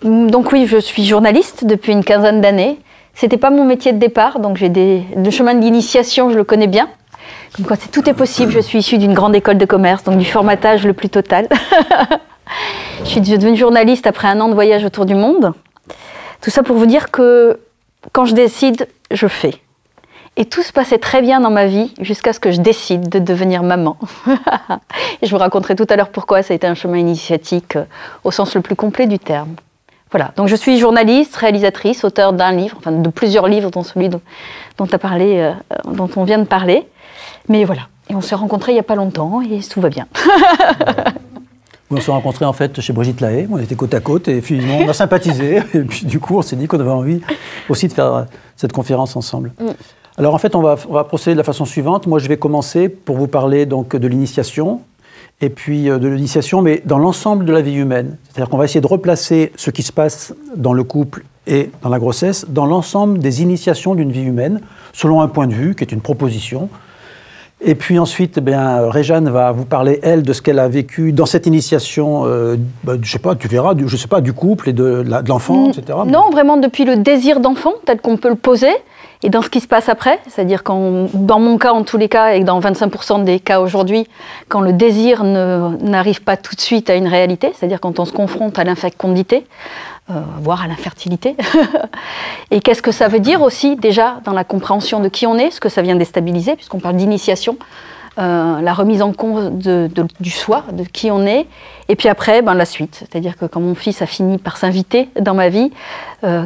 Donc oui, je suis journaliste depuis une quinzaine d'années. C'était pas mon métier de départ, donc le chemin de l'initiation, je le connais bien. Comme quoi, tout est possible. Je suis issue d'une grande école de commerce, donc du formatage le plus total. Je suis devenue journaliste après un an de voyage autour du monde. Tout ça pour vous dire que quand je décide, je fais. Et tout se passait très bien dans ma vie jusqu'à ce que je décide de devenir maman. Et je vous raconterai tout à l'heure pourquoi ça a été un chemin initiatique au sens le plus complet du terme. Voilà, donc je suis journaliste, réalisatrice, auteure d'un livre, enfin de plusieurs livres, dont celui dont on vient de parler. Mais voilà, et on s'est rencontrés il n'y a pas longtemps et tout va bien. On s'est rencontrés en fait chez Brigitte Lahaie, on était côte à côte et finalement on a sympathisé. Et puis du coup on s'est dit qu'on avait envie aussi de faire cette conférence ensemble. Alors en fait on va procéder de la façon suivante. Moi je vais commencer pour vous parler donc de l'initiation. Et puis de l'initiation, mais dans l'ensemble de la vie humaine. C'est-à-dire qu'on va essayer de replacer ce qui se passe dans le couple et dans la grossesse dans l'ensemble des initiations d'une vie humaine, selon un point de vue, qui est une proposition. Et puis ensuite, Réjeanne va vous parler, elle, de ce qu'elle a vécu dans cette initiation, je sais pas, tu verras, je sais pas, du couple et de l'enfant, etc. Non, vraiment depuis le désir d'enfant, tel qu'on peut le poser, et dans ce qui se passe après, c'est-à-dire dans mon cas, en tous les cas, et dans 25% des cas aujourd'hui, quand le désir n'arrive pas tout de suite à une réalité, c'est-à-dire quand on se confronte à l'infécondité, voire à l'infertilité. Et qu'est-ce que ça veut dire aussi, déjà, dans la compréhension de qui on est, ce que ça vient déstabiliser, puisqu'on parle d'initiation, la remise en cause du soi, de qui on est, et puis après, la suite. C'est-à-dire que quand mon fils a fini par s'inviter dans ma vie,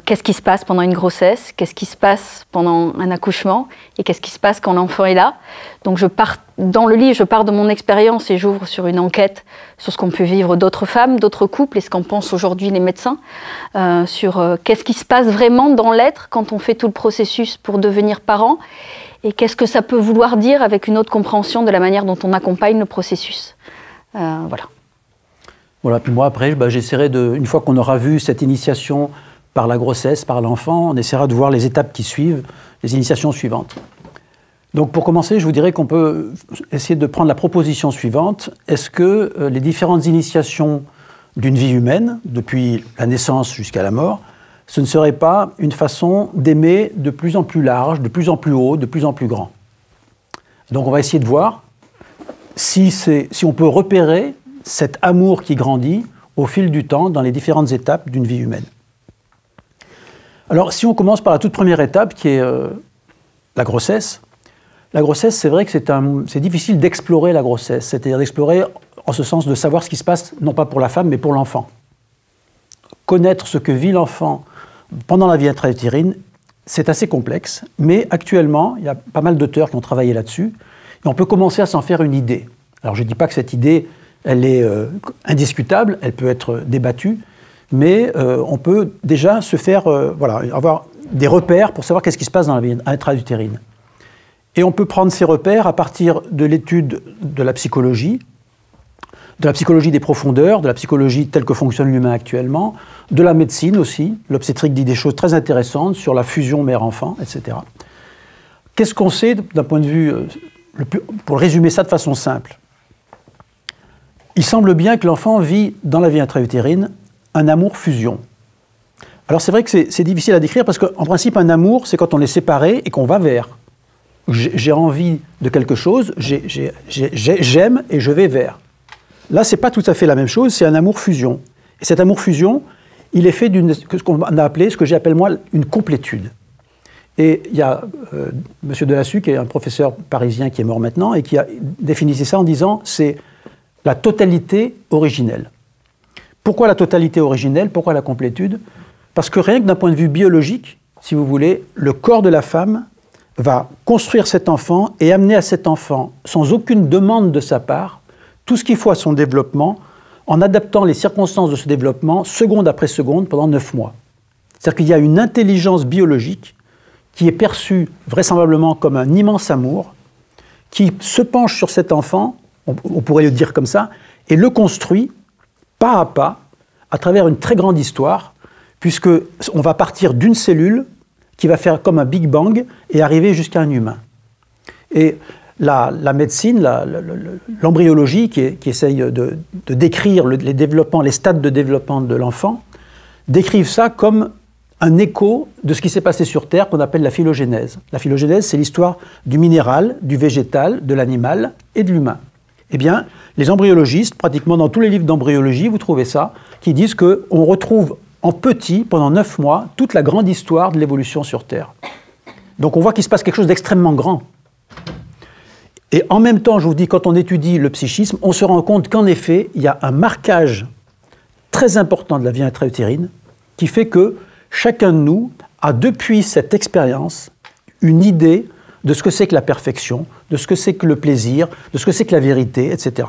qu'est-ce qui se passe pendant une grossesse, qu'est-ce qui se passe pendant un accouchement, et qu'est-ce qui se passe quand l'enfant est là. Donc dans le livre, je pars de mon expérience et j'ouvre sur une enquête sur ce qu'ont pu vivre d'autres femmes, d'autres couples, et ce qu'en pensent aujourd'hui les médecins, sur qu'est-ce qui se passe vraiment dans l'être quand on fait tout le processus pour devenir parent, et qu'est-ce que ça peut vouloir dire avec une autre compréhension de la manière dont on accompagne le processus. Voilà. Voilà, puis moi après, j'essaierai une fois qu'on aura vu cette initiation par la grossesse, par l'enfant, on essaiera de voir les étapes qui suivent, les initiations suivantes. Donc pour commencer, je vous dirais qu'on peut essayer de prendre la proposition suivante. Est-ce que les différentes initiations d'une vie humaine, depuis la naissance jusqu'à la mort, ce ne serait pas une façon d'aimer de plus en plus large, de plus en plus haut, de plus en plus grand? Donc on va essayer de voir si on peut repérer cet amour qui grandit au fil du temps dans les différentes étapes d'une vie humaine. Alors si on commence par la toute première étape qui est la grossesse, c'est vrai que c'est difficile d'explorer la grossesse, c'est-à-dire d'explorer en ce sens de savoir ce qui se passe, non pas pour la femme, mais pour l'enfant. Connaître ce que vit l'enfant pendant la vie intra-utérine, c'est assez complexe, mais actuellement, il y a pas mal d'auteurs qui ont travaillé là-dessus, et on peut commencer à s'en faire une idée. Alors je ne dis pas que cette idée, elle est indiscutable, elle peut être débattue, mais on peut déjà se faire, avoir des repères pour savoir qu'est-ce qui se passe dans la vie intra-utérine. Et on peut prendre ces repères à partir de l'étude de la psychologie des profondeurs, de la psychologie telle que fonctionne l'humain actuellement, de la médecine aussi. L'obstétrique dit des choses très intéressantes sur la fusion mère-enfant, etc. Qu'est-ce qu'on sait d'un point de vue, pour résumer ça de façon simple? Il semble bien que l'enfant vit dans la vie intra-utérine un amour-fusion. Alors c'est vrai que c'est difficile à décrire parce qu'en principe, un amour, c'est quand on est séparé et qu'on va vers. J'ai envie de quelque chose, j'aime et je vais vers. Là, ce n'est pas tout à fait la même chose, c'est un amour-fusion. Et cet amour-fusion, il est fait ce qu'on a appelé, ce que j'appelle moi, une complétude. Et il y a M. Delassus, qui est un professeur parisien qui est mort maintenant, et qui a défini ça en disant c'est la totalité originelle. Pourquoi la totalité originelle? Pourquoi la complétude? Parce que rien que d'un point de vue biologique, si vous voulez, le corps de la femme va construire cet enfant et amener à cet enfant, sans aucune demande de sa part, tout ce qu'il faut à son développement, en adaptant les circonstances de ce développement, seconde après seconde, pendant 9 mois. C'est-à-dire qu'il y a une intelligence biologique qui est perçue vraisemblablement comme un immense amour, qui se penche sur cet enfant, on pourrait le dire comme ça, et le construit pas à pas, à travers une très grande histoire, puisqu'on va partir d'une cellule qui va faire comme un Big Bang et arriver jusqu'à un humain. Et la médecine, l'embryologie qui essaye de décrire les stades de développement de l'enfant, décrivent ça comme un écho de ce qui s'est passé sur Terre qu'on appelle la phylogénèse. La phylogénèse, c'est l'histoire du minéral, du végétal, de l'animal et de l'humain. Eh bien, les embryologistes, pratiquement dans tous les livres d'embryologie, vous trouvez ça, qui disent qu'on retrouve en petit, pendant 9 mois, toute la grande histoire de l'évolution sur Terre. Donc on voit qu'il se passe quelque chose d'extrêmement grand. Et en même temps, je vous dis, quand on étudie le psychisme, on se rend compte qu'en effet, il y a un marquage très important de la vie intra-utérine qui fait que chacun de nous a, depuis cette expérience, une idée de ce que c'est que la perfection, de ce que c'est que le plaisir, de ce que c'est que la vérité, etc.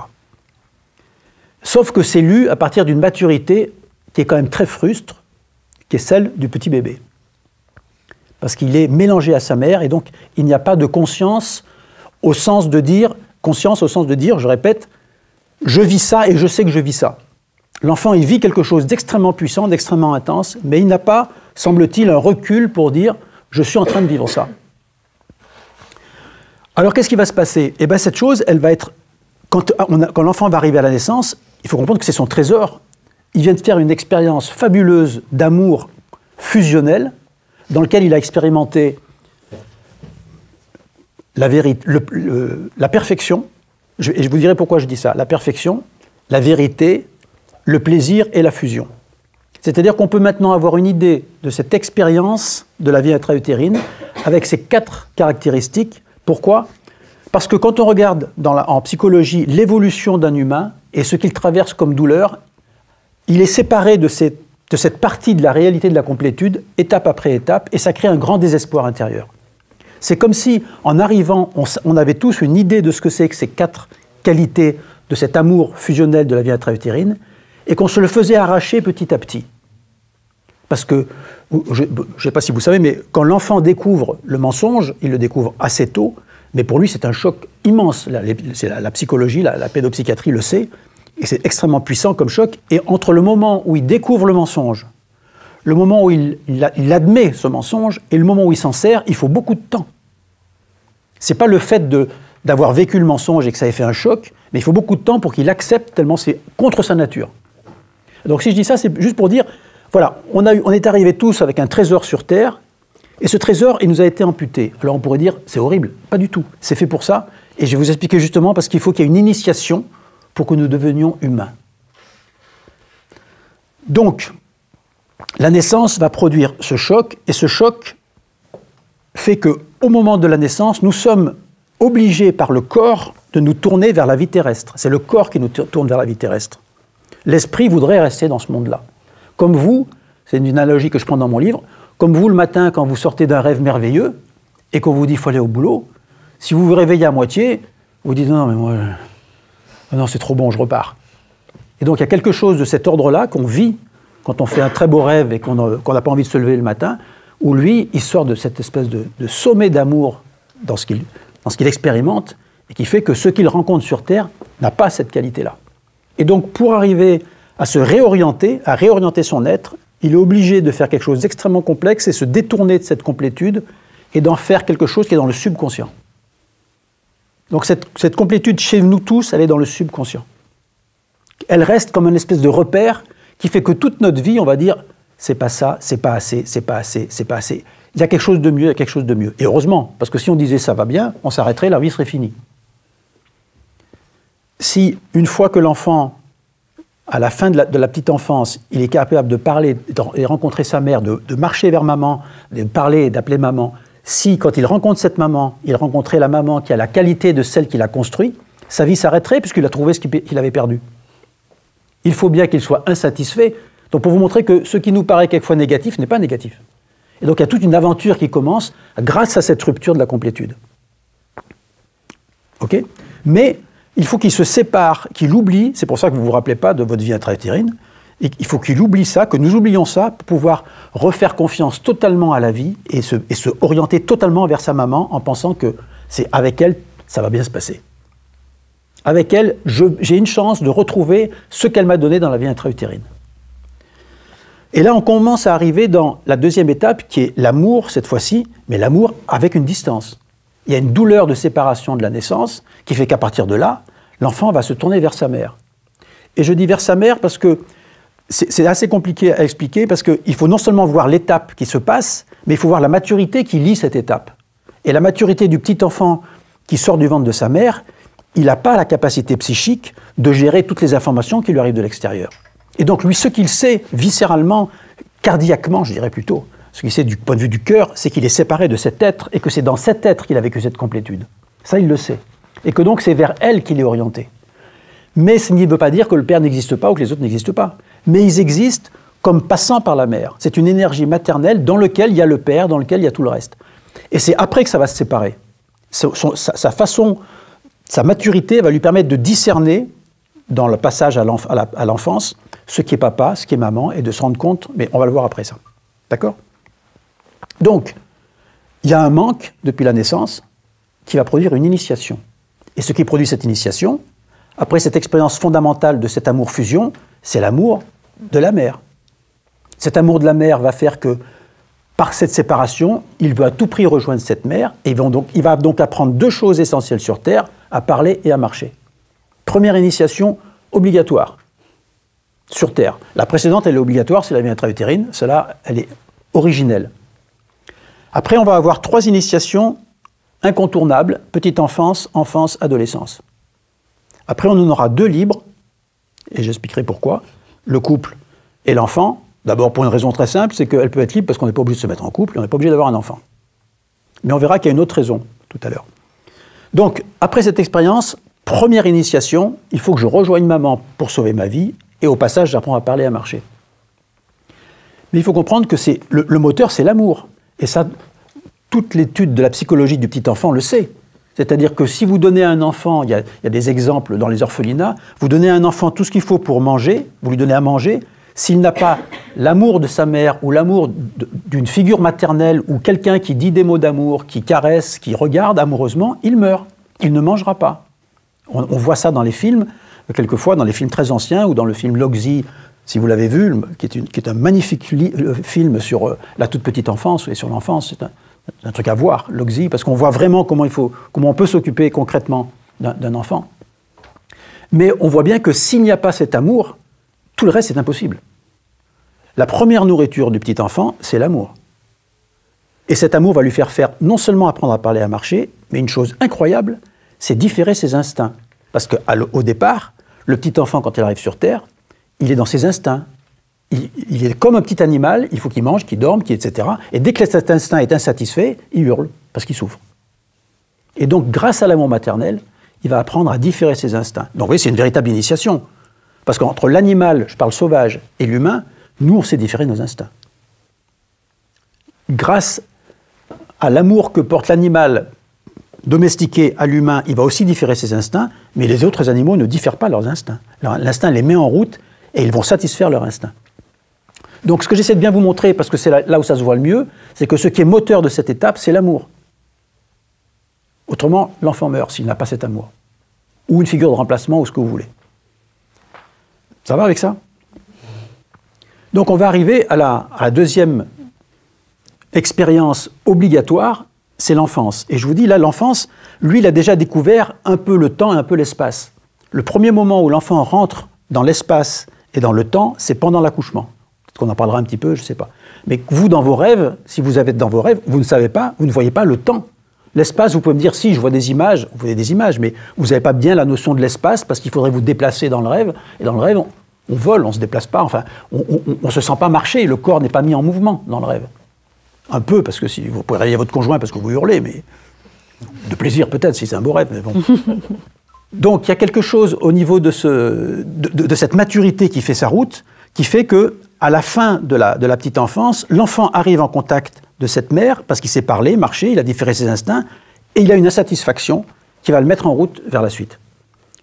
Sauf que c'est lu à partir d'une maturité qui est quand même très frustre, qui est celle du petit bébé. Parce qu'il est mélangé à sa mère, et donc il n'y a pas de conscience au sens de dire, je répète, je vis ça et je sais que je vis ça. L'enfant, il vit quelque chose d'extrêmement puissant, d'extrêmement intense, mais il n'a pas, semble-t-il, un recul pour dire « je suis en train de vivre ça ». Alors, qu'est-ce qui va se passer? Eh bien, cette chose, elle va être... Quand l'enfant va arriver à la naissance, il faut comprendre que c'est son trésor. Il vient de faire une expérience fabuleuse d'amour fusionnel, dans lequel il a expérimenté la vérité, la perfection, et je vous dirai pourquoi je dis ça, la perfection, la vérité, le plaisir et la fusion. C'est-à-dire qu'on peut maintenant avoir une idée de cette expérience de la vie intra-utérine avec ces 4 caractéristiques. Pourquoi? Parce que quand on regarde en psychologie l'évolution d'un humain et ce qu'il traverse comme douleur, il est séparé de cette partie de la réalité de la complétude, étape après étape, et ça crée un grand désespoir intérieur. C'est comme si, en arrivant, on avait tous une idée de ce que c'est que ces 4 qualités de cet amour fusionnel de la vie intra-utérine, et qu'on se le faisait arracher petit à petit. Parce que, je ne sais pas si vous savez, mais quand l'enfant découvre le mensonge, il le découvre assez tôt, mais pour lui c'est un choc immense. La psychologie, la pédopsychiatrie le sait, et c'est extrêmement puissant comme choc. Et entre le moment où il découvre le mensonge, le moment où il admet ce mensonge, et le moment où il s'en sert, il faut beaucoup de temps. Ce n'est pas le fait d'avoir vécu le mensonge et que ça ait fait un choc, mais il faut beaucoup de temps pour qu'il accepte, tellement c'est contre sa nature. Donc si je dis ça, c'est juste pour dire, voilà, on est arrivés tous avec un trésor sur Terre, et ce trésor, il nous a été amputé. Alors on pourrait dire, c'est horrible. Pas du tout. C'est fait pour ça, et je vais vous expliquer justement parce qu'il faut qu'il y ait une initiation pour que nous devenions humains. Donc, la naissance va produire ce choc, et ce choc fait qu'au moment de la naissance, nous sommes obligés par le corps de nous tourner vers la vie terrestre. C'est le corps qui nous tourne vers la vie terrestre. L'esprit voudrait rester dans ce monde-là. Comme vous, c'est une analogie que je prends dans mon livre, comme vous le matin quand vous sortez d'un rêve merveilleux et qu'on vous dit qu'il faut aller au boulot, si vous vous réveillez à moitié, vous dites non mais moi, non c'est trop bon, je repars. Et donc il y a quelque chose de cet ordre-là qu'on vit quand on fait un très beau rêve et qu'on n'a pas envie de se lever le matin, où lui, il sort de cette espèce de sommet d'amour dans ce qu'il expérimente, et qui fait que ce qu'il rencontre sur Terre n'a pas cette qualité-là. Et donc, pour arriver à se réorienter, à réorienter son être, il est obligé de faire quelque chose d'extrêmement complexe et se détourner de cette complétude et d'en faire quelque chose qui est dans le subconscient. Donc cette complétude chez nous tous, elle est dans le subconscient. Elle reste comme une espèce de repère qui fait que toute notre vie, on va dire, c'est pas ça, c'est pas assez, c'est pas assez, c'est pas assez. Il y a quelque chose de mieux, il y a quelque chose de mieux. Et heureusement, parce que si on disait ça va bien, on s'arrêterait, la vie serait finie. Si, une fois que l'enfant, à la fin de la petite enfance, il est capable de parler et rencontrer sa mère, de marcher vers maman, de parler et d'appeler maman, si, quand il rencontre cette maman, il rencontrait la maman qui a la qualité de celle qu'il a construite, sa vie s'arrêterait puisqu'il a trouvé ce qu'il avait perdu. Il faut bien qu'il soit insatisfait, donc pour vous montrer que ce qui nous paraît quelquefois négatif n'est pas négatif. Et donc il y a toute une aventure qui commence grâce à cette rupture de la complétude. Ok ? Mais il faut qu'il se sépare, qu'il oublie, c'est pour ça que vous ne vous rappelez pas de votre vie intra-utérine, et il faut qu'il oublie ça, que nous oublions ça, pour pouvoir refaire confiance totalement à la vie et se orienter totalement vers sa maman en pensant que c'est avec elle, ça va bien se passer. Avec elle, j'ai une chance de retrouver ce qu'elle m'a donné dans la vie intra-utérine. Et là, on commence à arriver dans la deuxième étape, qui est l'amour, cette fois-ci, mais l'amour avec une distance. Il y a une douleur de séparation de la naissance, qui fait qu'à partir de là, l'enfant va se tourner vers sa mère. Et je dis vers sa mère parce que c'est assez compliqué à expliquer parce qu'il faut non seulement voir l'étape qui se passe, mais il faut voir la maturité qui lie cette étape. Et la maturité du petit enfant qui sort du ventre de sa mère, il n'a pas la capacité psychique de gérer toutes les informations qui lui arrivent de l'extérieur. Et donc lui, ce qu'il sait viscéralement, cardiaquement, je dirais plutôt, ce qu'il sait du point de vue du cœur, c'est qu'il est séparé de cet être et que c'est dans cet être qu'il a vécu cette complétude. Ça, il le sait. Et que donc c'est vers elle qu'il est orienté. Mais ce ne veut pas dire que le père n'existe pas ou que les autres n'existent pas. Mais ils existent comme passant par la mère. C'est une énergie maternelle dans laquelle il y a le père, dans laquelle il y a tout le reste. Et c'est après que ça va se séparer. Sa maturité va lui permettre de discerner, dans le passage à l'enfance, ce qui est papa, ce qui est maman, et de se rendre compte, mais on va le voir après ça. D'accord ? Donc, il y a un manque, depuis la naissance, qui va produire une initiation. Et ce qui produit cette initiation, après cette expérience fondamentale de cet amour-fusion, c'est l'amour de la mère. Cet amour de la mère va faire que, par cette séparation, il veut à tout prix rejoindre cette mère, et il va donc apprendre deux choses essentielles sur Terre, à parler et à marcher. Première initiation obligatoire, sur Terre. La précédente, elle est obligatoire, c'est la vie intra-utérine, celle-là, elle est originelle. Après, on va avoir trois initiations incontournables, petite enfance, enfance, adolescence. Après, on en aura deux libres, et j'expliquerai pourquoi, le couple et l'enfant. D'abord, pour une raison très simple, c'est qu'elle peut être libre parce qu'on n'est pas obligé de se mettre en couple et on n'est pas obligé d'avoir un enfant. Mais on verra qu'il y a une autre raison tout à l'heure. Donc, après cette expérience, première initiation, il faut que je rejoigne maman pour sauver ma vie et au passage, j'apprends à parler et à marcher. Mais il faut comprendre que le moteur, c'est l'amour. Et ça, toute l'étude de la psychologie du petit enfant le sait. C'est-à-dire que si vous donnez à un enfant, il y a des exemples dans les orphelinats, vous donnez à un enfant tout ce qu'il faut pour manger, vous lui donnez à manger, s'il n'a pas l'amour de sa mère ou l'amour d'une figure maternelle ou quelqu'un qui dit des mots d'amour, qui caresse, qui regarde amoureusement, il meurt. Il ne mangera pas. On voit ça dans les films, quelquefois dans les films très anciens ou dans le film Logsy, si vous l'avez vu, qui est un magnifique film sur la toute petite enfance et sur l'enfance. C'est un truc à voir, Logsy, parce qu'on voit vraiment comment on peut s'occuper concrètement d'un enfant. Mais on voit bien que s'il n'y a pas cet amour, tout le reste est impossible. La première nourriture du petit enfant, c'est l'amour. Et cet amour va lui faire non seulement apprendre à parler et à marcher, mais une chose incroyable, c'est différer ses instincts. Parce qu'au départ, le petit enfant, quand il arrive sur Terre, il est dans ses instincts. Il est comme un petit animal, il faut qu'il mange, qu'il dorme, etc. Et dès que cet instinct est insatisfait, il hurle, parce qu'il souffre. Et donc, grâce à l'amour maternel, il va apprendre à différer ses instincts. Donc oui, c'est une véritable initiation. Parce qu'entre l'animal, je parle sauvage, et l'humain, nous, on sait différer nos instincts. Grâce à l'amour que porte l'animal domestiqué à l'humain, il va aussi différer ses instincts, mais les autres animaux ne diffèrent pas leurs instincts. L'instinct les met en route et ils vont satisfaire leur instinct. Donc ce que j'essaie de bien vous montrer, parce que c'est là où ça se voit le mieux, c'est que ce qui est moteur de cette étape, c'est l'amour. Autrement, l'enfant meurt s'il n'a pas cet amour. Ou une figure de remplacement, ou ce que vous voulez. Ça va avec ça? Donc on va arriver à la deuxième expérience obligatoire, c'est l'enfance. Et je vous dis, là, l'enfance, lui, il a déjà découvert un peu le temps et un peu l'espace. Le premier moment où l'enfant rentre dans l'espace et dans le temps, c'est pendant l'accouchement. Peut-être qu'on en parlera un petit peu, je ne sais pas. Mais vous, dans vos rêves, si vous êtes dans vos rêves, vous ne savez pas, vous ne voyez pas le temps. L'espace, vous pouvez me dire, si, je vois des images, vous voyez des images, mais vous n'avez pas bien la notion de l'espace parce qu'il faudrait vous déplacer dans le rêve. Et dans le rêve, on vole, on ne se déplace pas, enfin, on ne se sent pas marcher, le corps n'est pas mis en mouvement dans le rêve. Un peu, parce que si vous pouvez réveiller votre conjoint parce que vous hurlez, mais de plaisir peut-être, si c'est un beau rêve, mais bon. Donc il y a quelque chose au niveau de cette maturité qui fait sa route, qui fait que à la fin de la petite enfance, l'enfant arrive en contact de cette mère, parce qu'il sait parler, marcher, il a différé ses instincts, et il a une insatisfaction qui va le mettre en route vers la suite.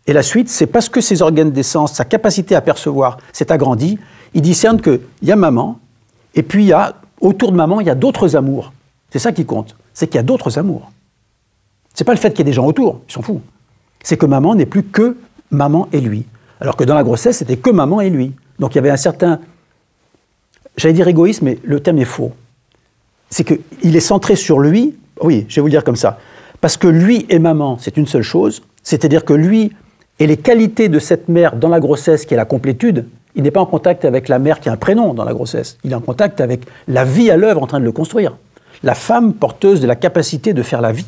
Et la suite, c'est parce que ses organes d'essence, sa capacité à percevoir s'est agrandie, il discerne qu'il y a maman, et puis autour de maman, il y a d'autres amours. C'est ça qui compte, c'est qu'il y a d'autres amours. C'est pas le fait qu'il y ait des gens autour, ils s'en foutent. C'est que maman n'est plus que maman et lui. Alors que dans la grossesse, c'était que maman et lui. Donc il y avait un certain, j'allais dire égoïsme, mais le terme est faux. C'est qu'il est centré sur lui, oui, je vais vous le dire comme ça, parce que lui et maman, c'est une seule chose, c'est-à-dire que lui et les qualités de cette mère dans la grossesse, qui est la complétude, Il n'est pas en contact avec la mère qui a un prénom dans la grossesse. Il est en contact avec la vie à l'œuvre en train de le construire. La femme porteuse de la capacité de faire la vie.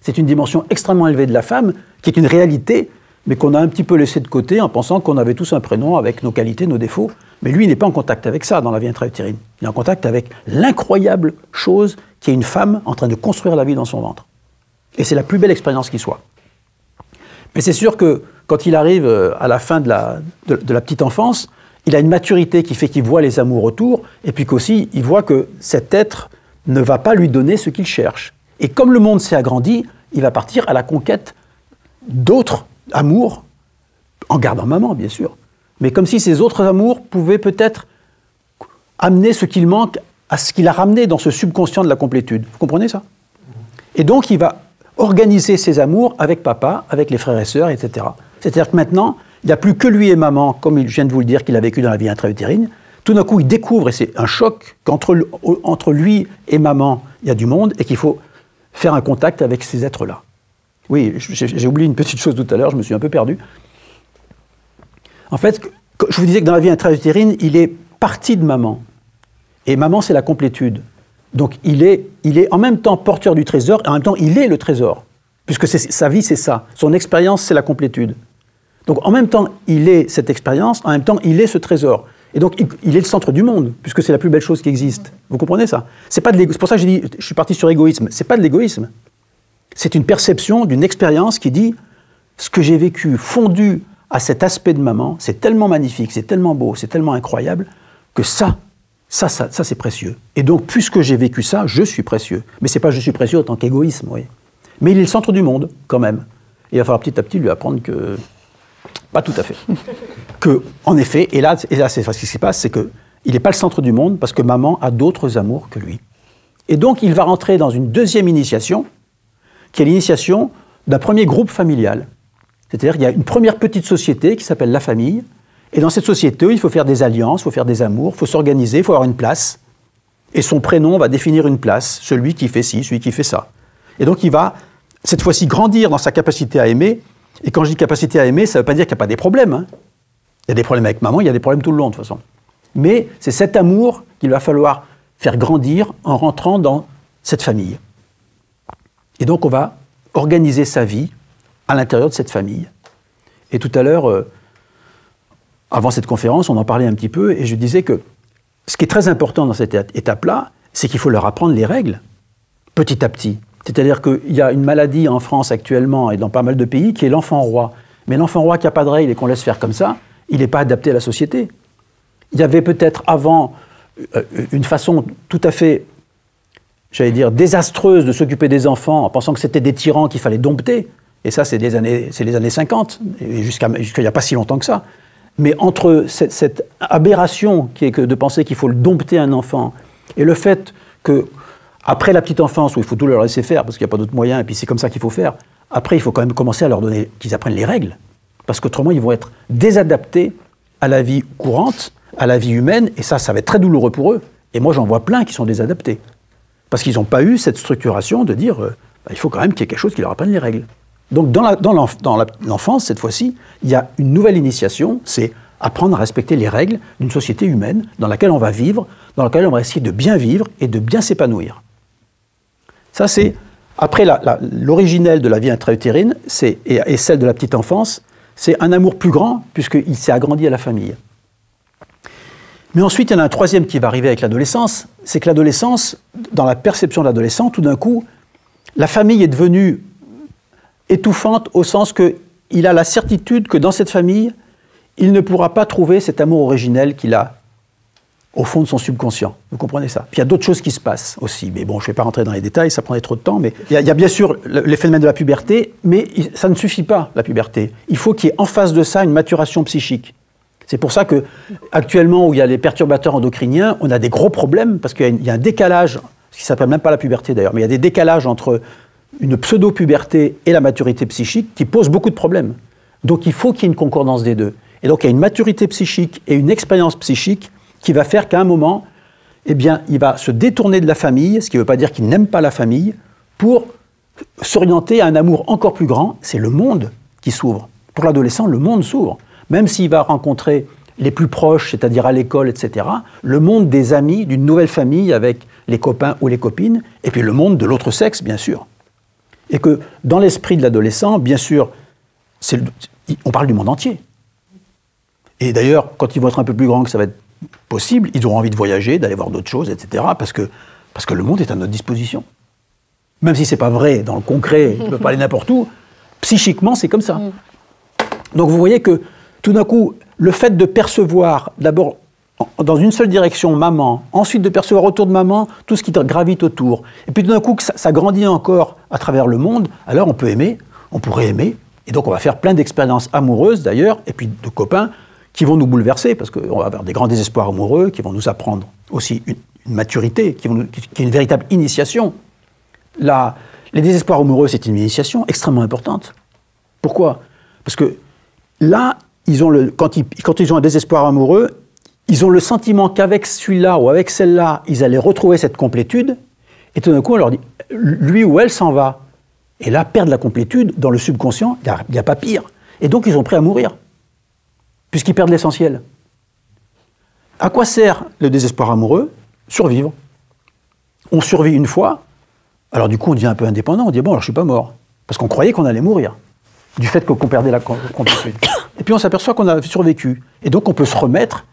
C'est une dimension extrêmement élevée de la femme, qui est une réalité, mais qu'on a un petit peu laissé de côté en pensant qu'on avait tous un prénom avec nos qualités, nos défauts. Mais lui, il n'est pas en contact avec ça dans la vie intra-utérine. Il est en contact avec l'incroyable chose qui est une femme en train de construire la vie dans son ventre. Et c'est la plus belle expérience qui soit. Mais c'est sûr que quand il arrive à la fin de la petite enfance, il a une maturité qui fait qu'il voit les amours autour, et puis qu'aussi, il voit que cet être ne va pas lui donner ce qu'il cherche. Et comme le monde s'est agrandi, il va partir à la conquête d'autres amours, en gardant maman, bien sûr. Mais comme si ces autres amours pouvaient peut-être amener ce qu'il manque à ce qu'il a ramené dans ce subconscient de la complétude. Vous comprenez ça? Et donc, il va organiser ses amours avec papa, avec les frères et sœurs, etc. C'est-à-dire que maintenant, il n'y a plus que lui et maman, comme je viens de vous le dire qu'il a vécu dans la vie intra-utérine. Tout d'un coup, il découvre, et c'est un choc, qu'entre lui et maman, il y a du monde, et qu'il faut faire un contact avec ces êtres-là. Oui, j'ai oublié une petite chose tout à l'heure, je me suis un peu perdu. En fait, je vous disais que dans la vie intra-utérine, il est parti de maman. Et maman, c'est la complétude. Donc il est en même temps porteur du trésor, et en même temps, il est le trésor. Puisque sa vie, c'est ça. Son expérience, c'est la complétude. Donc en même temps, il est cette expérience, en même temps, il est ce trésor. Et donc, il est le centre du monde, puisque c'est la plus belle chose qui existe. Vous comprenez ça? C'est pour ça que j'ai dit, je suis parti sur égoïsme. C'est pas de l'égoïsme. C'est une perception d'une expérience qui dit, ce que j'ai vécu fondu à cet aspect de maman, c'est tellement magnifique, c'est tellement beau, c'est tellement incroyable, que ça c'est précieux. Et donc, puisque j'ai vécu ça, je suis précieux. Mais c'est pas je suis précieux en tant qu'égoïsme, oui. Mais il est le centre du monde, quand même. Et il va falloir petit à petit lui apprendre que... Pas tout à fait. Que, en effet, et là c'est ce qui se passe, c'est qu'il n'est pas le centre du monde, parce que maman a d'autres amours que lui. Et donc, il va rentrer dans une deuxième initiation, qui est l'initiation d'un premier groupe familial. C'est-à-dire qu'il y a une première petite société qui s'appelle la famille, et dans cette société, il faut faire des alliances, il faut faire des amours, il faut s'organiser, il faut avoir une place. Et son prénom va définir une place, celui qui fait ci, celui qui fait ça. Et donc il va, cette fois-ci, grandir dans sa capacité à aimer. Et quand je dis capacité à aimer, ça ne veut pas dire qu'il n'y a pas des problèmes. Hein. Il y a des problèmes avec maman, il y a des problèmes tout le long, de toute façon. Mais c'est cet amour qu'il va falloir faire grandir en rentrant dans cette famille. Et donc on va organiser sa vie à l'intérieur de cette famille. Et tout à l'heure, avant cette conférence, on en parlait un petit peu, et je disais que ce qui est très important dans cette étape-là, c'est qu'il faut leur apprendre les règles, petit à petit. C'est-à-dire qu'il y a une maladie en France actuellement, et dans pas mal de pays, qui est l'enfant roi. Mais l'enfant roi qui n'a pas de règles et qu'on laisse faire comme ça, il n'est pas adapté à la société. Il y avait peut-être avant une façon tout à fait, j'allais dire, désastreuse de s'occuper des enfants, en pensant que c'était des tyrans qu'il fallait dompter. Et ça, c'est les années 50, et jusqu'à il n'y a pas si longtemps que ça. Mais entre cette aberration qui est de penser qu'il faut le dompter un enfant, et le fait que, après la petite enfance, où il faut tout leur laisser faire, parce qu'il n'y a pas d'autre moyen, et puis c'est comme ça qu'il faut faire, après, il faut quand même commencer à leur donner, qu'ils apprennent les règles. Parce qu'autrement, ils vont être désadaptés à la vie courante, à la vie humaine, et ça va être très douloureux pour eux. Et moi, j'en vois plein qui sont désadaptés. Parce qu'ils n'ont pas eu cette structuration de dire, il faut quand même qu'il y ait quelque chose qui leur apprenne les règles. Donc, dans l'enfance, cette fois-ci, il y a une nouvelle initiation, c'est apprendre à respecter les règles d'une société humaine dans laquelle on va vivre, dans laquelle on va essayer de bien vivre et de bien s'épanouir. Ça, c'est, après l'originelle de la vie intra-utérine et celle de la petite enfance, c'est un amour plus grand, puisqu'il s'est agrandi à la famille. Mais ensuite, il y en a un troisième qui va arriver avec l'adolescence, c'est que l'adolescence, dans la perception de l'adolescent, tout d'un coup, la famille est devenue étouffante au sens qu'il a la certitude que dans cette famille, il ne pourra pas trouver cet amour originel qu'il a au fond de son subconscient. Vous comprenez ça? Puis il y a d'autres choses qui se passent aussi. Mais bon, je ne vais pas rentrer dans les détails, ça prendrait trop de temps. Mais il y a bien sûr les phénomènes de la puberté, mais ça ne suffit pas, la puberté. Il faut qu'il y ait en face de ça une maturation psychique. C'est pour ça qu'actuellement, où il y a les perturbateurs endocriniens, on a des gros problèmes, parce qu'il y a un décalage, ce qui ne s'appelle même pas la puberté d'ailleurs, mais il y a des décalages entre une pseudo-puberté et la maturité psychique qui pose beaucoup de problèmes. Donc il faut qu'il y ait une concordance des deux. Et donc il y a une maturité psychique et une expérience psychique qui va faire qu'à un moment, eh bien, il va se détourner de la famille, ce qui ne veut pas dire qu'il n'aime pas la famille, pour s'orienter à un amour encore plus grand, c'est le monde qui s'ouvre. Pour l'adolescent, le monde s'ouvre. Même s'il va rencontrer les plus proches, c'est-à-dire à l'école, etc., le monde des amis, d'une nouvelle famille avec les copains ou les copines, et puis le monde de l'autre sexe, bien sûr. Et que dans l'esprit de l'adolescent, bien sûr, on parle du monde entier. Et d'ailleurs, quand ils vont être un peu plus grands, que ça va être possible, ils auront envie de voyager, d'aller voir d'autres choses, etc., parce que le monde est à notre disposition. Même si ce n'est pas vrai dans le concret, tu ne peux pas aller n'importe où, psychiquement, c'est comme ça. Donc vous voyez que, tout d'un coup, le fait de percevoir, d'abord, dans une seule direction, maman, ensuite de percevoir autour de maman tout ce qui gravite autour, et puis tout d'un coup, que ça grandit encore à travers le monde, alors on peut aimer, on pourrait aimer, et donc on va faire plein d'expériences amoureuses, d'ailleurs, et puis de copains, qui vont nous bouleverser, parce qu'on va avoir des grands désespoirs amoureux, qui vont nous apprendre aussi une maturité, qui est une véritable initiation. Les désespoirs amoureux, c'est une initiation extrêmement importante. Pourquoi? Parce que là, quand ils ont un désespoir amoureux, ils ont le sentiment qu'avec celui-là ou avec celle-là, ils allaient retrouver cette complétude, et tout d'un coup, on leur dit, lui ou elle s'en va. Et là, perdre la complétude, dans le subconscient, il n'y a pas pire. Et donc, ils sont prêts à mourir, puisqu'ils perdent l'essentiel. À quoi sert le désespoir amoureux? Survivre. On survit une fois, alors du coup on devient un peu indépendant, on dit bon alors je suis pas mort, parce qu'on croyait qu'on allait mourir, du fait qu'on perdait la complétude. Et puis on s'aperçoit qu'on a survécu. Et donc on peut se remettre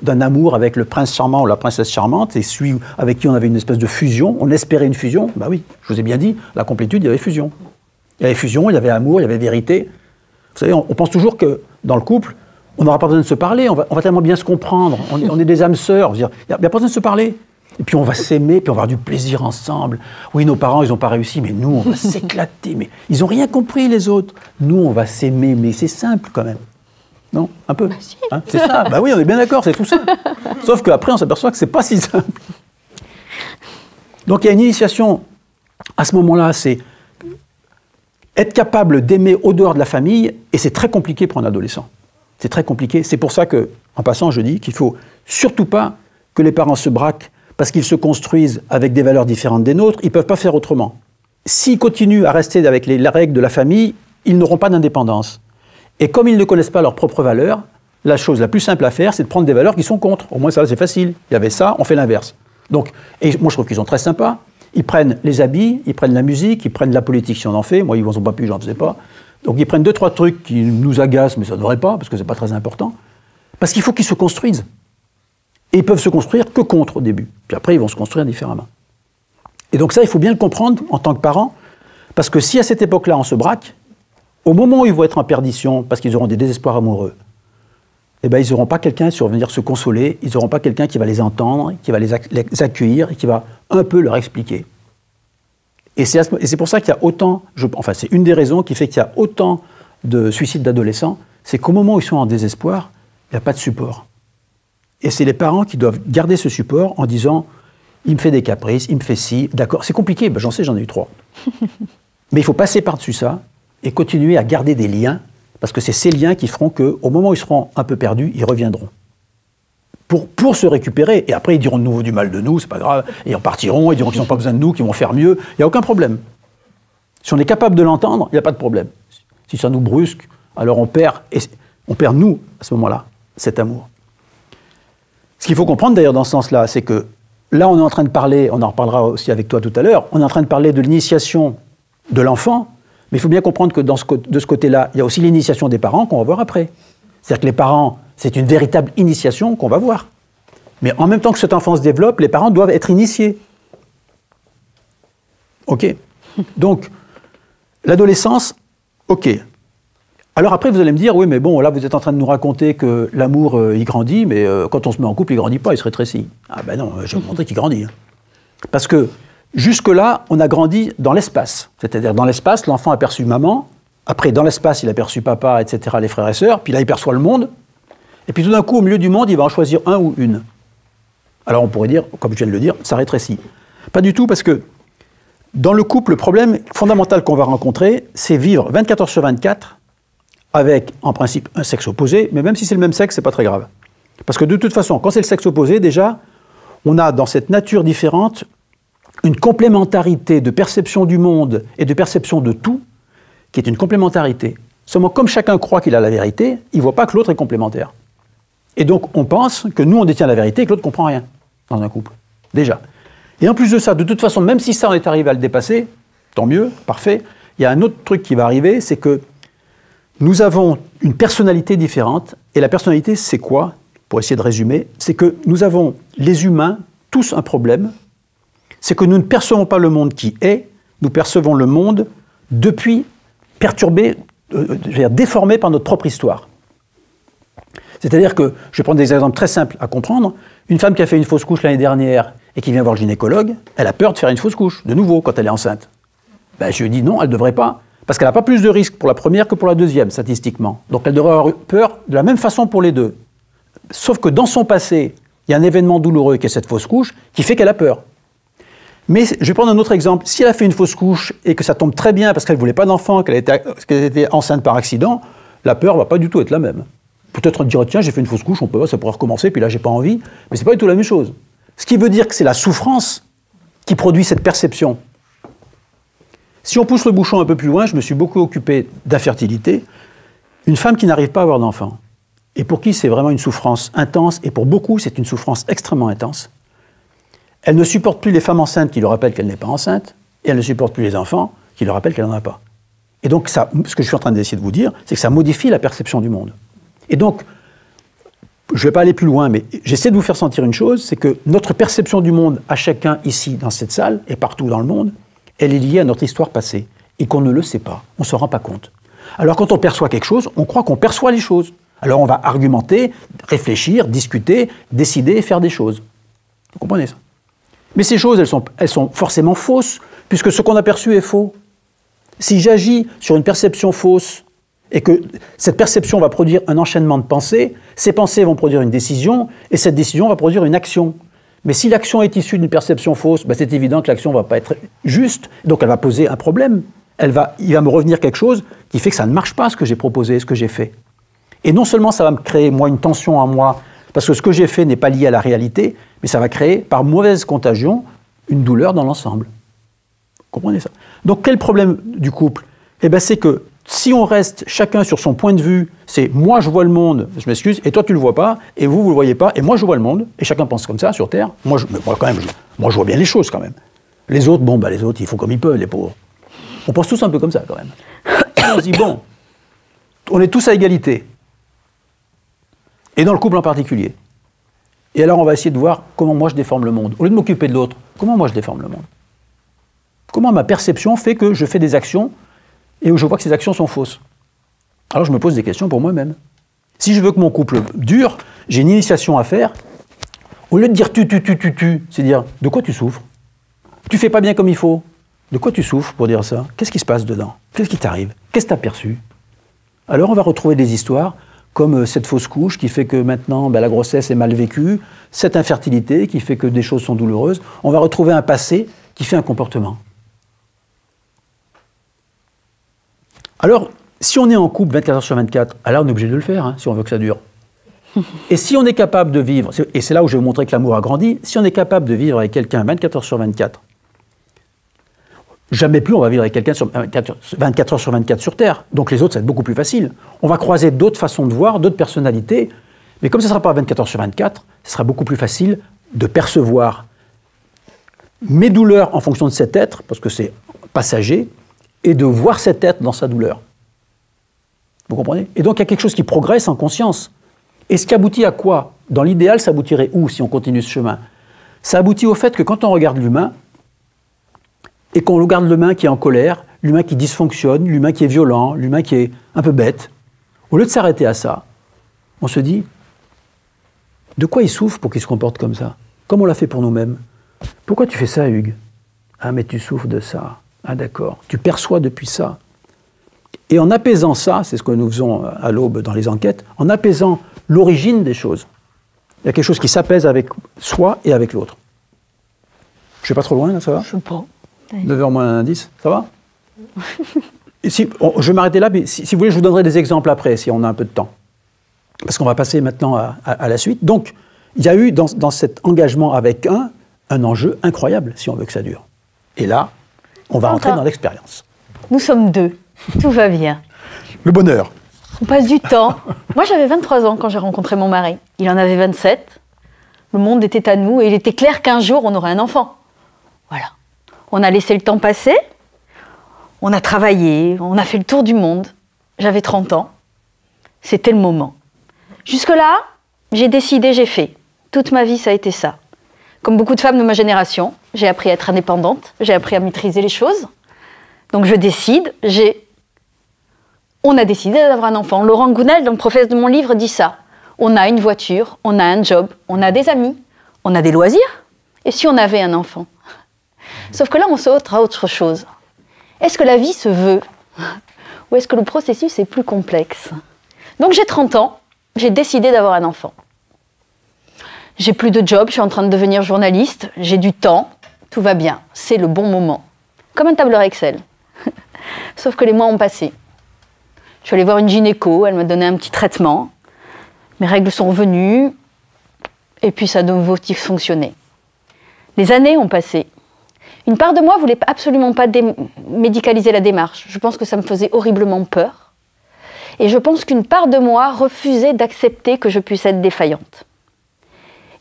d'un amour avec le prince charmant ou la princesse charmante, et celui avec qui on avait une espèce de fusion, on espérait une fusion, bah oui, je vous ai bien dit, la complétude, il y avait fusion. Il y avait fusion, il y avait amour, il y avait vérité. Vous savez, on pense toujours que dans le couple, on n'aura pas besoin de se parler, on va tellement bien se comprendre, on est des âmes sœurs, il n'y a pas besoin de se parler. Et puis on va s'aimer, puis on va avoir du plaisir ensemble. Oui, nos parents, ils n'ont pas réussi, mais nous, on va s'éclater. Mais ils n'ont rien compris, les autres. Nous, on va s'aimer, mais c'est simple quand même. Non? Un peu? Hein, c'est ça? Bah oui, on est bien d'accord, c'est tout ça. Sauf qu'après, on s'aperçoit que c'est pas si simple. Donc il y a une initiation, à ce moment-là, c'est être capable d'aimer au dehors de la famille, et c'est très compliqué pour un adolescent. C'est très compliqué. C'est pour ça que, en passant, je dis qu'il ne faut surtout pas que les parents se braquent parce qu'ils se construisent avec des valeurs différentes des nôtres. Ils ne peuvent pas faire autrement. S'ils continuent à rester avec les règles de la famille, ils n'auront pas d'indépendance. Et comme ils ne connaissent pas leurs propres valeurs, la chose la plus simple à faire, c'est de prendre des valeurs qui sont contre. Au moins, ça, c'est facile. Il y avait ça, on fait l'inverse. Donc, et moi, je trouve qu'ils sont très sympas. Ils prennent les habits, ils prennent la musique, ils prennent la politique si on en fait. Moi, ils ne sont pas plus, j'en faisais pas. Donc ils prennent 2-3 trucs qui nous agacent, mais ça ne devrait pas, parce que ce n'est pas très important. Parce qu'il faut qu'ils se construisent. Et ils peuvent se construire que contre au début. Puis après, ils vont se construire différemment. Et donc ça, il faut bien le comprendre en tant que parent, parce que si à cette époque-là, on se braque, au moment où ils vont être en perdition, parce qu'ils auront des désespoirs amoureux, eh ben, ils n'auront pas quelqu'un qui va venir se consoler, ils n'auront pas quelqu'un qui va les entendre, qui va les accueillir, et qui va un peu leur expliquer. Et c'est pour ça qu'il y a autant, enfin c'est une des raisons qui fait qu'il y a autant de suicides d'adolescents, c'est qu'au moment où ils sont en désespoir, il n'y a pas de support. Et c'est les parents qui doivent garder ce support en disant « il me fait des caprices, il me fait ci, d'accord, c'est compliqué, ben, j'en sais, j'en ai eu 3. » Mais il faut passer par-dessus ça et continuer à garder des liens, parce que c'est ces liens qui feront qu'au moment où ils seront un peu perdus, ils reviendront. Pour se récupérer, et après ils diront de nouveau du mal de nous, c'est pas grave, et ils repartiront, ils diront qu'ils n'ont pas besoin de nous, qu'ils vont faire mieux, il n'y a aucun problème. Si on est capable de l'entendre, il n'y a pas de problème. Si ça nous brusque, alors on perd nous, à ce moment-là, cet amour. Ce qu'il faut comprendre d'ailleurs dans ce sens-là, c'est que là on est en train de parler, on en reparlera aussi avec toi tout à l'heure, on est en train de parler de l'initiation de l'enfant, mais il faut bien comprendre que de ce côté-là, il y a aussi l'initiation des parents qu'on va voir après. C'est-à-dire que les parents, c'est une véritable initiation qu'on va voir. Mais en même temps que cet enfant se développe, les parents doivent être initiés. OK. Donc, l'adolescence, OK. Alors après, vous allez me dire, oui, mais bon, là, vous êtes en train de nous raconter que l'amour, il grandit, mais quand on se met en couple, il ne grandit pas, il se rétrécit. Ah ben non, je vais vous montrer qu'il grandit. Parce que jusque-là, on a grandi dans l'espace. C'est-à-dire, dans l'espace, l'enfant a perçu maman. Après, dans l'espace, il a perçu papa, etc., les frères et sœurs. Puis là, il perçoit le monde. Et puis tout d'un coup, au milieu du monde, il va en choisir un ou une. Alors on pourrait dire, comme je viens de le dire, ça rétrécit. Pas du tout, parce que dans le couple, le problème fondamental qu'on va rencontrer, c'est vivre 24 heures sur 24 avec, en principe, un sexe opposé. Mais même si c'est le même sexe, c'est pas très grave. Parce que de toute façon, quand c'est le sexe opposé, déjà, on a dans cette nature différente une complémentarité de perception du monde et de perception de tout, qui est une complémentarité. Seulement, comme chacun croit qu'il a la vérité, il ne voit pas que l'autre est complémentaire. Et donc, on pense que nous, on détient la vérité et que l'autre ne comprend rien dans un couple. Déjà. Et en plus de ça, de toute façon, même si ça, on est arrivé à le dépasser, tant mieux, parfait, il y a un autre truc qui va arriver, c'est que nous avons une personnalité différente. Et la personnalité, c'est quoi? Pour essayer de résumer, c'est que nous avons, les humains, tous un problème. C'est que nous ne percevons pas le monde qui est, nous percevons le monde depuis perturbé, déformé par notre propre histoire. C'est-à-dire que, je vais prendre des exemples très simples à comprendre, une femme qui a fait une fausse couche l'année dernière et qui vient voir le gynécologue, elle a peur de faire une fausse couche, de nouveau, quand elle est enceinte. Ben, je lui dis non, elle ne devrait pas, parce qu'elle n'a pas plus de risque pour la première que pour la deuxième, statistiquement. Donc elle devrait avoir peur de la même façon pour les deux. Sauf que dans son passé, il y a un événement douloureux qui est cette fausse couche, qui fait qu'elle a peur. Mais je vais prendre un autre exemple. Si elle a fait une fausse couche et que ça tombe très bien parce qu'elle ne voulait pas d'enfant, qu'elle était enceinte par accident, la peur ne va pas du tout être la même. Peut-être on dirait, tiens, j'ai fait une fausse couche, ça pourrait recommencer, puis là, j'ai pas envie. Mais c'est pas du tout la même chose. Ce qui veut dire que c'est la souffrance qui produit cette perception. Si on pousse le bouchon un peu plus loin, je me suis beaucoup occupé d'infertilité. Une femme qui n'arrive pas à avoir d'enfant, et pour qui c'est vraiment une souffrance intense, et pour beaucoup, c'est une souffrance extrêmement intense. Elle ne supporte plus les femmes enceintes qui lui rappellent qu'elle n'est pas enceinte, et elle ne supporte plus les enfants qui lui rappellent qu'elle n'en a pas. Et donc, ça, ce que je suis en train d'essayer de vous dire, c'est que ça modifie la perception du monde. Et donc, je ne vais pas aller plus loin, mais j'essaie de vous faire sentir une chose, c'est que notre perception du monde, à chacun ici, dans cette salle, et partout dans le monde, elle est liée à notre histoire passée, et qu'on ne le sait pas, on ne se rend pas compte. Alors quand on perçoit quelque chose, on croit qu'on perçoit les choses. Alors on va argumenter, réfléchir, discuter, décider et faire des choses. Vous comprenez ça? Mais ces choses, elles sont forcément fausses, puisque ce qu'on a perçu est faux. Si j'agis sur une perception fausse, et que cette perception va produire un enchaînement de pensées, ces pensées vont produire une décision, et cette décision va produire une action. Mais si l'action est issue d'une perception fausse, ben c'est évident que l'action ne va pas être juste, donc elle va poser un problème. Il va me revenir quelque chose qui fait que ça ne marche pas, ce que j'ai proposé, ce que j'ai fait. Et non seulement ça va me créer, moi, une tension en moi, parce que ce que j'ai fait n'est pas lié à la réalité, mais ça va créer, par mauvaise contagion, une douleur dans l'ensemble. Vous comprenez ça? Donc quel problème du couple? Eh bien c'est que si on reste chacun sur son point de vue, c'est moi je vois le monde, je m'excuse, et toi tu le vois pas, et vous le voyez pas, et moi je vois le monde, et chacun pense comme ça sur Terre. Moi je vois bien les choses quand même. Les autres, les autres ils font comme ils peuvent, les pauvres. On pense tous un peu comme ça quand même. On se dit bon, on est tous à égalité. Et dans le couple en particulier. Et alors on va essayer de voir comment moi je déforme le monde. Au lieu de m'occuper de l'autre, comment moi je déforme le monde? Comment ma perception fait que je fais des actions et où je vois que ces actions sont fausses? Alors je me pose des questions pour moi-même. Si je veux que mon couple dure, j'ai une initiation à faire. Au lieu de dire tu, c'est dire de quoi tu souffres? Tu fais pas bien comme il faut. De quoi tu souffres pour dire ça? Qu'est-ce qui se passe dedans? Qu'est-ce qui t'arrive? Qu'est-ce que tu as perçu? Alors on va retrouver des histoires comme cette fausse couche qui fait que maintenant la grossesse est mal vécue, cette infertilité qui fait que des choses sont douloureuses. On va retrouver un passé qui fait un comportement. Alors, si on est en couple 24 heures sur 24, alors on est obligé de le faire, si on veut que ça dure. Et si on est capable de vivre, et c'est là où je vais vous montrer que l'amour a grandi, si on est capable de vivre avec quelqu'un 24 heures sur 24, jamais plus on va vivre avec quelqu'un 24 heures sur 24 sur Terre. Donc les autres, ça va être beaucoup plus facile. On va croiser d'autres façons de voir, d'autres personnalités, mais comme ça ne sera pas 24 heures sur 24, ce sera beaucoup plus facile de percevoir mes douleurs en fonction de cet être, parce que c'est passager, et de voir cet être dans sa douleur. Vous comprenez? Et donc il y a quelque chose qui progresse en conscience. Et ce qui aboutit à quoi? Dans l'idéal, ça aboutirait où si on continue ce chemin? Ça aboutit au fait que quand on regarde l'humain, et qu'on regarde l'humain qui est en colère, l'humain qui dysfonctionne, l'humain qui est violent, l'humain qui est un peu bête, au lieu de s'arrêter à ça, on se dit, de quoi il souffre pour qu'il se comporte comme ça? Comme on l'a fait pour nous-mêmes. Pourquoi tu fais ça, Hugues? Ah, mais tu souffres de ça. Ah, d'accord. Tu perçois depuis ça. Et en apaisant ça, c'est ce que nous faisons à l'Aube dans les enquêtes, en apaisant l'origine des choses, il y a quelque chose qui s'apaise avec soi et avec l'autre. Je ne suis pas trop loin, là, ça va? Je ne sais pas. 9h moins 10, ça va? Je vais m'arrêter là, mais si vous voulez, je vous donnerai des exemples après, si on a un peu de temps. Parce qu'on va passer maintenant à la suite. Donc, il y a eu dans cet engagement avec un enjeu incroyable, si on veut que ça dure. Et là, on va entrer dans l'expérience. Nous sommes deux, tout va bien. Le bonheur. On passe du temps. Moi, j'avais 23 ans quand j'ai rencontré mon mari. Il en avait 27. Le monde était à nous et il était clair qu'un jour, on aurait un enfant. Voilà. On a laissé le temps passer. On a travaillé. On a fait le tour du monde. J'avais 30 ans. C'était le moment. Jusque-là, j'ai décidé, j'ai fait. Toute ma vie, ça a été ça. Comme beaucoup de femmes de ma génération, j'ai appris à être indépendante. J'ai appris à maîtriser les choses. Donc je décide, on a décidé d'avoir un enfant. Laurent Gounel, dans le préface de mon livre, dit ça. On a une voiture, on a un job, on a des amis, on a des loisirs. Et si on avait un enfant? Sauf que là, on saute à autre chose. Est-ce que la vie se veut? Ou est-ce que le processus est plus complexe? Donc j'ai 30 ans, j'ai décidé d'avoir un enfant. J'ai plus de job, je suis en train de devenir journaliste, j'ai du temps, tout va bien, c'est le bon moment. Comme un tableur Excel. Sauf que les mois ont passé. Je suis allée voir une gynéco, elle m'a donné un petit traitement. Mes règles sont revenues, et puis ça a de nouveau fonctionné. Les années ont passé. Une part de moi ne voulait absolument pas médicaliser la démarche. Je pense que ça me faisait horriblement peur. Et je pense qu'une part de moi refusait d'accepter que je puisse être défaillante.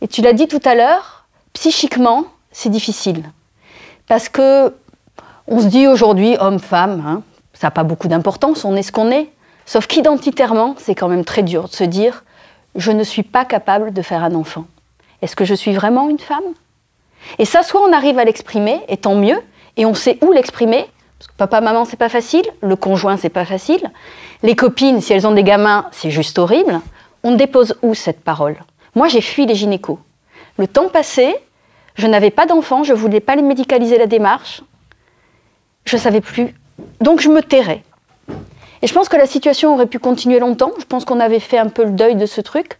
Et tu l'as dit tout à l'heure, psychiquement, c'est difficile. Parce que on se dit aujourd'hui, homme, femme, hein, ça n'a pas beaucoup d'importance, on est ce qu'on est. Sauf qu'identitairement, c'est quand même très dur de se dire « je ne suis pas capable de faire un enfant ». Est-ce que je suis vraiment une femme? Et ça, soit on arrive à l'exprimer, et tant mieux, et on sait où l'exprimer, parce que papa, maman, c'est pas facile, le conjoint, c'est pas facile, les copines, si elles ont des gamins, c'est juste horrible. On dépose où cette parole? Moi, j'ai fui les gynécos. Le temps passé, je n'avais pas d'enfant, je ne voulais pas les médicaliser la démarche. Je ne savais plus. Donc, je me tairais. Et je pense que la situation aurait pu continuer longtemps. Je pense qu'on avait fait un peu le deuil de ce truc.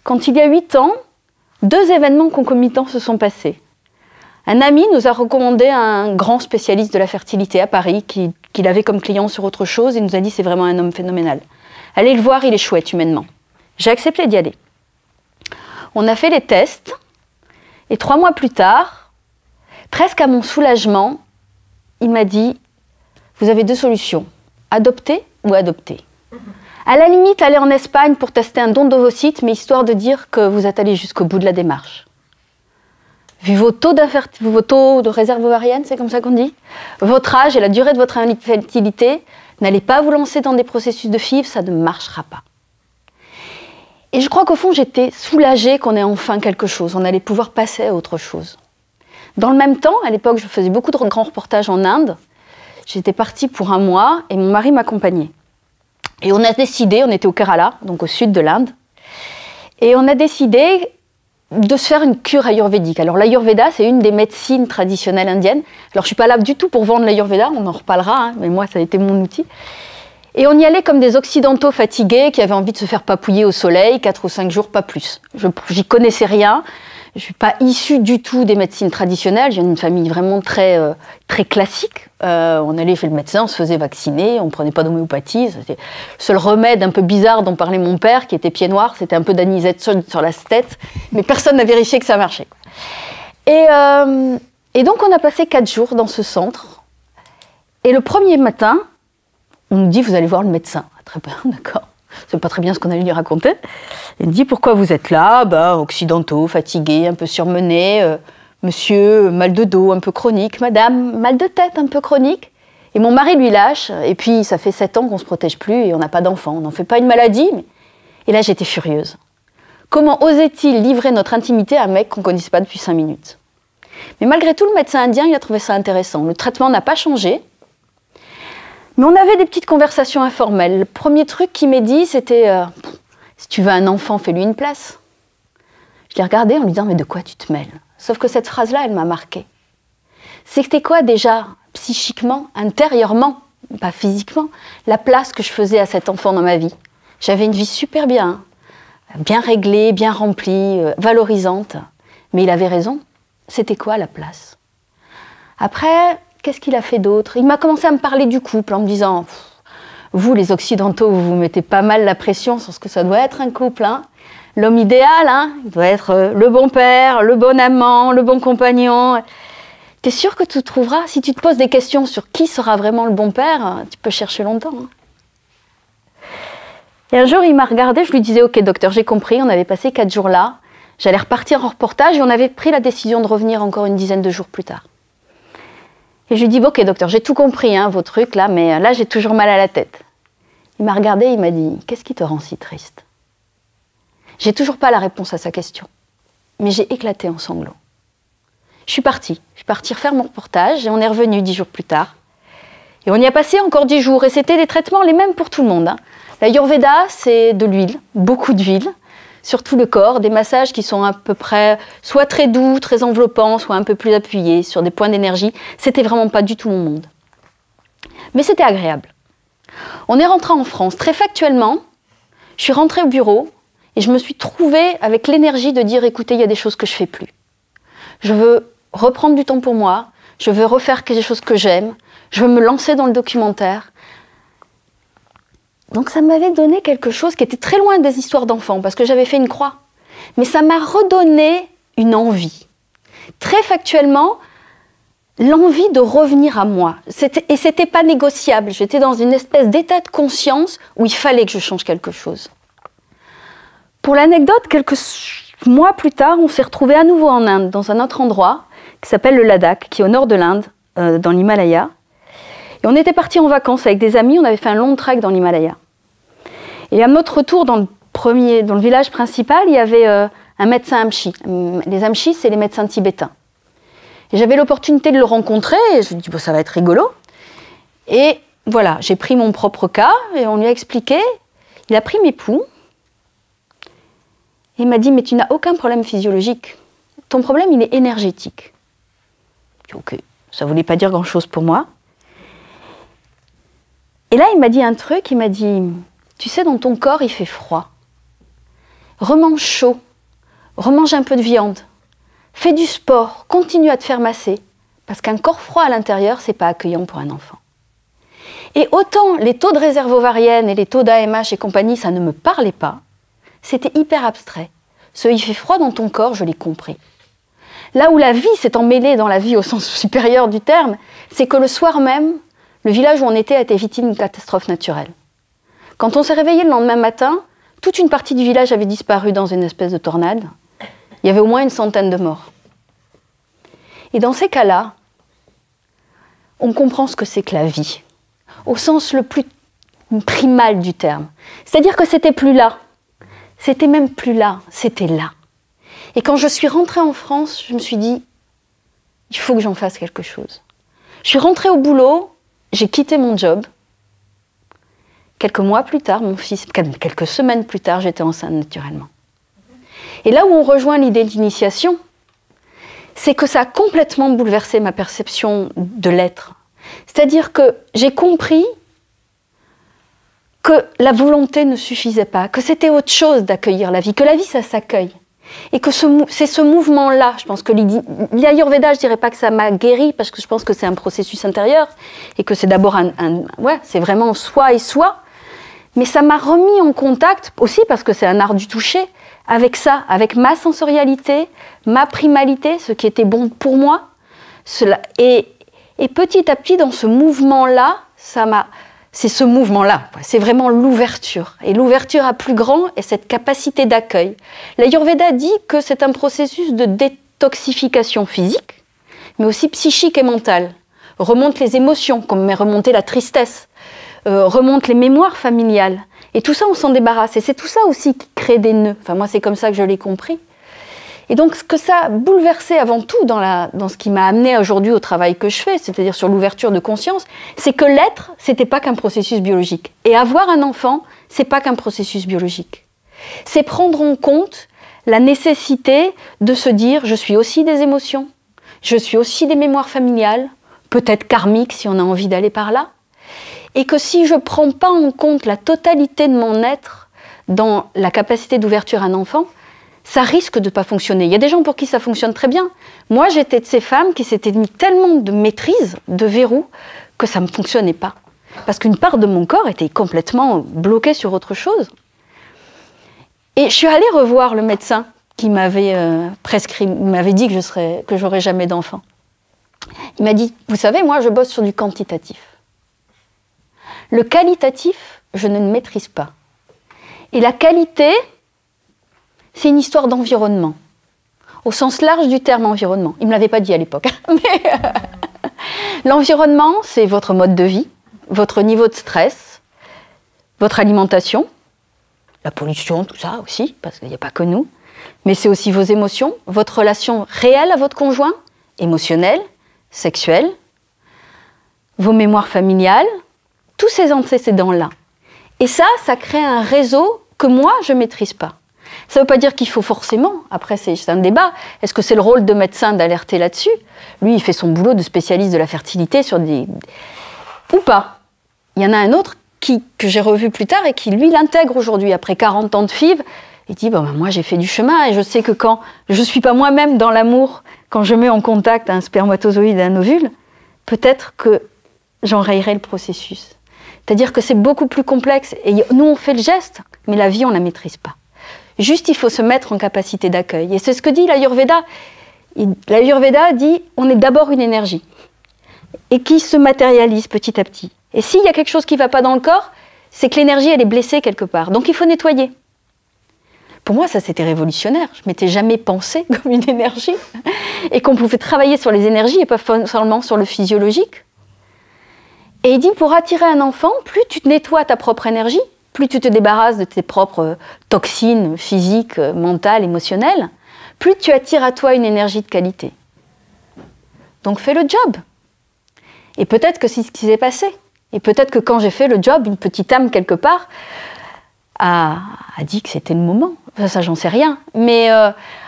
Quand il y a 8 ans, 2 événements concomitants se sont passés. Un ami nous a recommandé un grand spécialiste de la fertilité à Paris, qu'il avait comme client sur autre chose, et nous a dit c'est vraiment un homme phénoménal. Allez le voir, il est chouette humainement. J'ai accepté d'y aller. On a fait les tests, et 3 mois plus tard, presque à mon soulagement, il m'a dit « Vous avez 2 solutions, adopter ou adopter. À la limite, aller en Espagne pour tester un don d'ovocytes, mais histoire de dire que vous êtes allé jusqu'au bout de la démarche. Vu vos taux de réserve ovarienne, c'est comme ça qu'on dit, votre âge et la durée de votre infertilité, n'allez pas vous lancer dans des processus de FIV, ça ne marchera pas. » Et je crois qu'au fond, j'étais soulagée qu'on ait enfin quelque chose, on allait pouvoir passer à autre chose. Dans le même temps, à l'époque, je faisais beaucoup de grands reportages en Inde. J'étais partie pour 1 mois et mon mari m'accompagnait. Et on a décidé, on était au Kerala, donc au sud de l'Inde, et on a décidé de se faire une cure ayurvédique. Alors l'ayurveda, c'est une des médecines traditionnelles indiennes. Alors je ne suis pas là du tout pour vendre l'ayurveda, on en reparlera, hein, mais moi ça a été mon outil. Et on y allait comme des occidentaux fatigués qui avaient envie de se faire papouiller au soleil, 4 ou 5 jours, pas plus. J'y connaissais rien. Je ne suis pas issue du tout des médecines traditionnelles. Je viens d'une famille vraiment très classique. On allait chez le médecin, on se faisait vacciner, on ne prenait pas d'homéopathie. C'était le seul remède un peu bizarre dont parlait mon père, qui était pied noir, c'était un peu d'anisette sur la tête. Mais personne n'a vérifié que ça marchait. Et donc on a passé 4 jours dans ce centre. Et le premier matin, on nous dit, vous allez voir le médecin. Ah, très bien, d'accord. C'est pas très bien ce qu'on allait lui raconter. Il me dit, pourquoi vous êtes là? Occidentaux, fatigués, un peu surmenés. Monsieur, mal de dos, un peu chronique. Madame, mal de tête, un peu chronique. Et mon mari lui lâche. Et puis, ça fait 7 ans qu'on se protège plus et on n'a pas d'enfant. On n'en fait pas une maladie. Et là, j'étais furieuse. Comment osait-il livrer notre intimité à un mec qu'on ne connaissait pas depuis 5 minutes? Mais malgré tout, le médecin indien, il a trouvé ça intéressant. Le traitement n'a pas changé. Mais on avait des petites conversations informelles. Le premier truc qu'il m'a dit, c'était si tu veux un enfant, fais-lui une place. Je l'ai regardé en lui disant, mais de quoi tu te mêles? Sauf que cette phrase-là, elle m'a marquée. C'était quoi déjà, psychiquement, intérieurement, pas physiquement, la place que je faisais à cet enfant dans ma vie? J'avais une vie super bien, bien réglée, bien remplie, valorisante. Mais il avait raison. C'était quoi la place? Après, qu'est-ce qu'il a fait d'autre? Il m'a commencé à me parler du couple en me disant « Vous, les Occidentaux, vous mettez pas mal la pression sur ce que ça doit être un couple. Hein. L'homme idéal, hein, il doit être le bon père, le bon amant, le bon compagnon. T'es sûr que tu trouveras? Si tu te poses des questions sur qui sera vraiment le bon père, tu peux chercher longtemps. Hein. » Et un jour, il m'a regardé, je lui disais « Ok, docteur, j'ai compris, on avait passé 4 jours là, j'allais repartir en reportage et on avait pris la décision de revenir encore une dizaine de jours plus tard. » Et je lui dis « Ok, docteur, j'ai tout compris, hein, vos trucs là, mais là, j'ai toujours mal à la tête. » Il m'a regardé, il m'a dit « Qu'est-ce qui te rend si triste ?» J'ai toujours pas la réponse à sa question, mais j'ai éclaté en sanglots. Je suis partie refaire mon reportage et on est revenu 10 jours plus tard. Et on y a passé encore 10 jours et c'était les traitements les mêmes pour tout le monde. Hein. L'Ayurveda, c'est de l'huile, beaucoup d'huile, sur tout le corps, des massages qui sont à peu près soit très doux, très enveloppants, soit un peu plus appuyés sur des points d'énergie. C'était vraiment pas du tout mon monde. Mais c'était agréable. On est rentré en France. Très factuellement, je suis rentrée au bureau et je me suis trouvée avec l'énergie de dire, écoutez, il y a des choses que je fais plus. Je veux reprendre du temps pour moi, je veux refaire quelque chose que j'aime, je veux me lancer dans le documentaire. Donc ça m'avait donné quelque chose qui était très loin des histoires d'enfants, parce que j'avais fait une croix. Mais ça m'a redonné une envie. Très factuellement, l'envie de revenir à moi. Et c'était pas négociable. J'étais dans une espèce d'état de conscience où il fallait que je change quelque chose. Pour l'anecdote, quelques mois plus tard, on s'est retrouvés à nouveau en Inde, dans un autre endroit, qui s'appelle le Ladakh, qui est au nord de l'Inde, dans l'Himalaya. Et on était partis en vacances avec des amis, on avait fait un long trek dans l'Himalaya. Et à notre retour dans le village principal, il y avait un médecin amchi. Les amchis, c'est les médecins tibétains. Et j'avais l'opportunité de le rencontrer, et je me dis, bon, ça va être rigolo. Et voilà, j'ai pris mon propre cas, et on lui a expliqué. Il a pris mes pouls, et il m'a dit, mais tu n'as aucun problème physiologique. Ton problème, il est énergétique. J'ai dit, ok, ça ne voulait pas dire grand-chose pour moi. Et là, il m'a dit un truc, il m'a dit, tu sais, dans ton corps, il fait froid. Remange chaud, remange un peu de viande, fais du sport, continue à te faire masser, parce qu'un corps froid à l'intérieur, c'est pas accueillant pour un enfant. Et autant les taux de réserve ovarienne et les taux d'AMH et compagnie, ça ne me parlait pas, c'était hyper abstrait. Ce « il fait froid dans ton corps », je l'ai compris. Là où la vie s'est emmêlée dans la vie au sens supérieur du terme, c'est que le soir même, le village où on était a été victime d'une catastrophe naturelle. Quand on s'est réveillé le lendemain matin, toute une partie du village avait disparu dans une espèce de tornade. Il y avait au moins une centaine de morts. Et dans ces cas-là, on comprend ce que c'est que la vie, au sens le plus primal du terme. C'est-à-dire que c'était plus là. C'était même plus là, c'était là. Et quand je suis rentrée en France, je me suis dit, il faut que j'en fasse quelque chose. Je suis rentrée au boulot, j'ai quitté mon job. Quelques mois plus tard, mon fils, quelques semaines plus tard, j'étais enceinte naturellement. Et là où on rejoint l'idée d'initiation, c'est que ça a complètement bouleversé ma perception de l'être. C'est-à-dire que j'ai compris que la volonté ne suffisait pas, que c'était autre chose d'accueillir la vie, que la vie, ça s'accueille. Et que c'est ce mouvement-là, je pense que l'Ayurveda, je dirais pas que ça m'a guéri, parce que je pense que c'est un processus intérieur, et que c'est d'abord c'est vraiment soi et soi, mais ça m'a remis en contact, aussi parce que c'est un art du toucher, avec ça, avec ma sensorialité, ma primalité, ce qui était bon pour moi. Et petit à petit, dans ce mouvement-là, c'est ce mouvement-là, c'est vraiment l'ouverture. Et l'ouverture à plus grand est cette capacité d'accueil. L'Ayurveda dit que c'est un processus de détoxification physique, mais aussi psychique et mentale. Remonte les émotions, comme remonter la tristesse, remonte les mémoires familiales. Et tout ça, on s'en débarrasse. Et c'est tout ça aussi qui crée des nœuds. Enfin, moi, c'est comme ça que je l'ai compris. Et donc, ce que ça a bouleversé avant tout dans ce qui m'a amené aujourd'hui au travail que je fais, c'est-à-dire sur l'ouverture de conscience, c'est que l'être, c'était pas qu'un processus biologique. Et avoir un enfant, c'est pas qu'un processus biologique. C'est prendre en compte la nécessité de se dire, je suis aussi des émotions, je suis aussi des mémoires familiales, peut-être karmiques si on a envie d'aller par là, et que si je prends pas en compte la totalité de mon être dans la capacité d'ouverture à un enfant, ça risque de ne pas fonctionner. Il y a des gens pour qui ça fonctionne très bien. Moi, j'étais de ces femmes qui s'étaient mis tellement de maîtrise, de verrou, que ça ne me fonctionnait pas. Parce qu'une part de mon corps était complètement bloquée sur autre chose. Et je suis allée revoir le médecin qui m'avait prescrit, il m'avait dit que j'aurais jamais d'enfant. Il m'a dit, vous savez, moi, je bosse sur du quantitatif. Le qualitatif, je ne le maîtrise pas. Et la qualité, c'est une histoire d'environnement. Au sens large du terme environnement. Il ne me l'avait pas dit à l'époque. L'environnement, c'est votre mode de vie, votre niveau de stress, votre alimentation, la pollution, tout ça aussi, parce qu'il n'y a pas que nous. Mais c'est aussi vos émotions, votre relation réelle à votre conjoint, émotionnelle, sexuelle, vos mémoires familiales, tous ces antécédents-là. Et ça crée un réseau que moi, je ne maîtrise pas. Ça ne veut pas dire qu'il faut forcément, après c'est un débat, est-ce que c'est le rôle de médecin d'alerter là-dessus? Lui, il fait son boulot de spécialiste de la fertilité sur des... ou pas. Il y en a un autre que j'ai revu plus tard et qui, lui, l'intègre aujourd'hui, après 40 ans de FIV. Il dit, bon, ben, moi, j'ai fait du chemin et je sais que quand je ne suis pas moi-même dans l'amour, quand je mets en contact un spermatozoïde et un ovule, peut-être que j'enrayerai le processus. C'est-à-dire que c'est beaucoup plus complexe. Et nous, on fait le geste, mais la vie, on ne la maîtrise pas. Juste, il faut se mettre en capacité d'accueil. Et c'est ce que dit l'Ayurveda. L'Ayurveda dit, on est d'abord une énergie et qui se matérialise petit à petit. Et s'il y a quelque chose qui ne va pas dans le corps, c'est que l'énergie, elle est blessée quelque part. Donc, il faut nettoyer. Pour moi, ça, c'était révolutionnaire. Je ne m'étais jamais pensée comme une énergie. Et qu'on pouvait travailler sur les énergies et pas seulement sur le physiologique. Et il dit, pour attirer un enfant, plus tu nettoies ta propre énergie, plus tu te débarrasses de tes propres toxines physiques, mentales, émotionnelles, plus tu attires à toi une énergie de qualité. Donc fais le job. Et peut-être que c'est ce qui s'est passé. Et peut-être que quand j'ai fait le job, une petite âme quelque part a dit que c'était le moment. Ça, j'en sais rien. Mais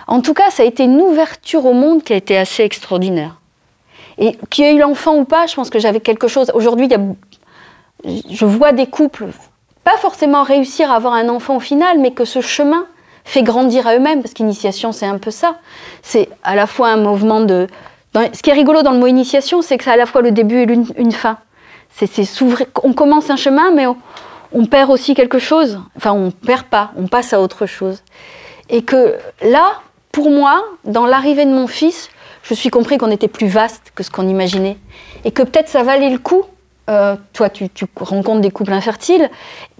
en tout cas, ça a été une ouverture au monde qui a été assez extraordinaire. Et qu'il y ait eu l'enfant ou pas, je pense que j'avais quelque chose... Aujourd'hui, je vois des couples, pas forcément réussir à avoir un enfant au final, mais que ce chemin fait grandir à eux-mêmes, parce qu'initiation, c'est un peu ça. C'est à la fois un mouvement de... Ce qui est rigolo dans le mot initiation, c'est que c'est à la fois le début et une fin. C'est s'ouvrir. On commence un chemin, mais on perd aussi quelque chose. Enfin, on ne perd pas, on passe à autre chose. Et que là, pour moi, dans l'arrivée de mon fils, je me suis compris qu'on était plus vaste que ce qu'on imaginait. Et que peut-être ça valait le coup, toi tu rencontres des couples infertiles,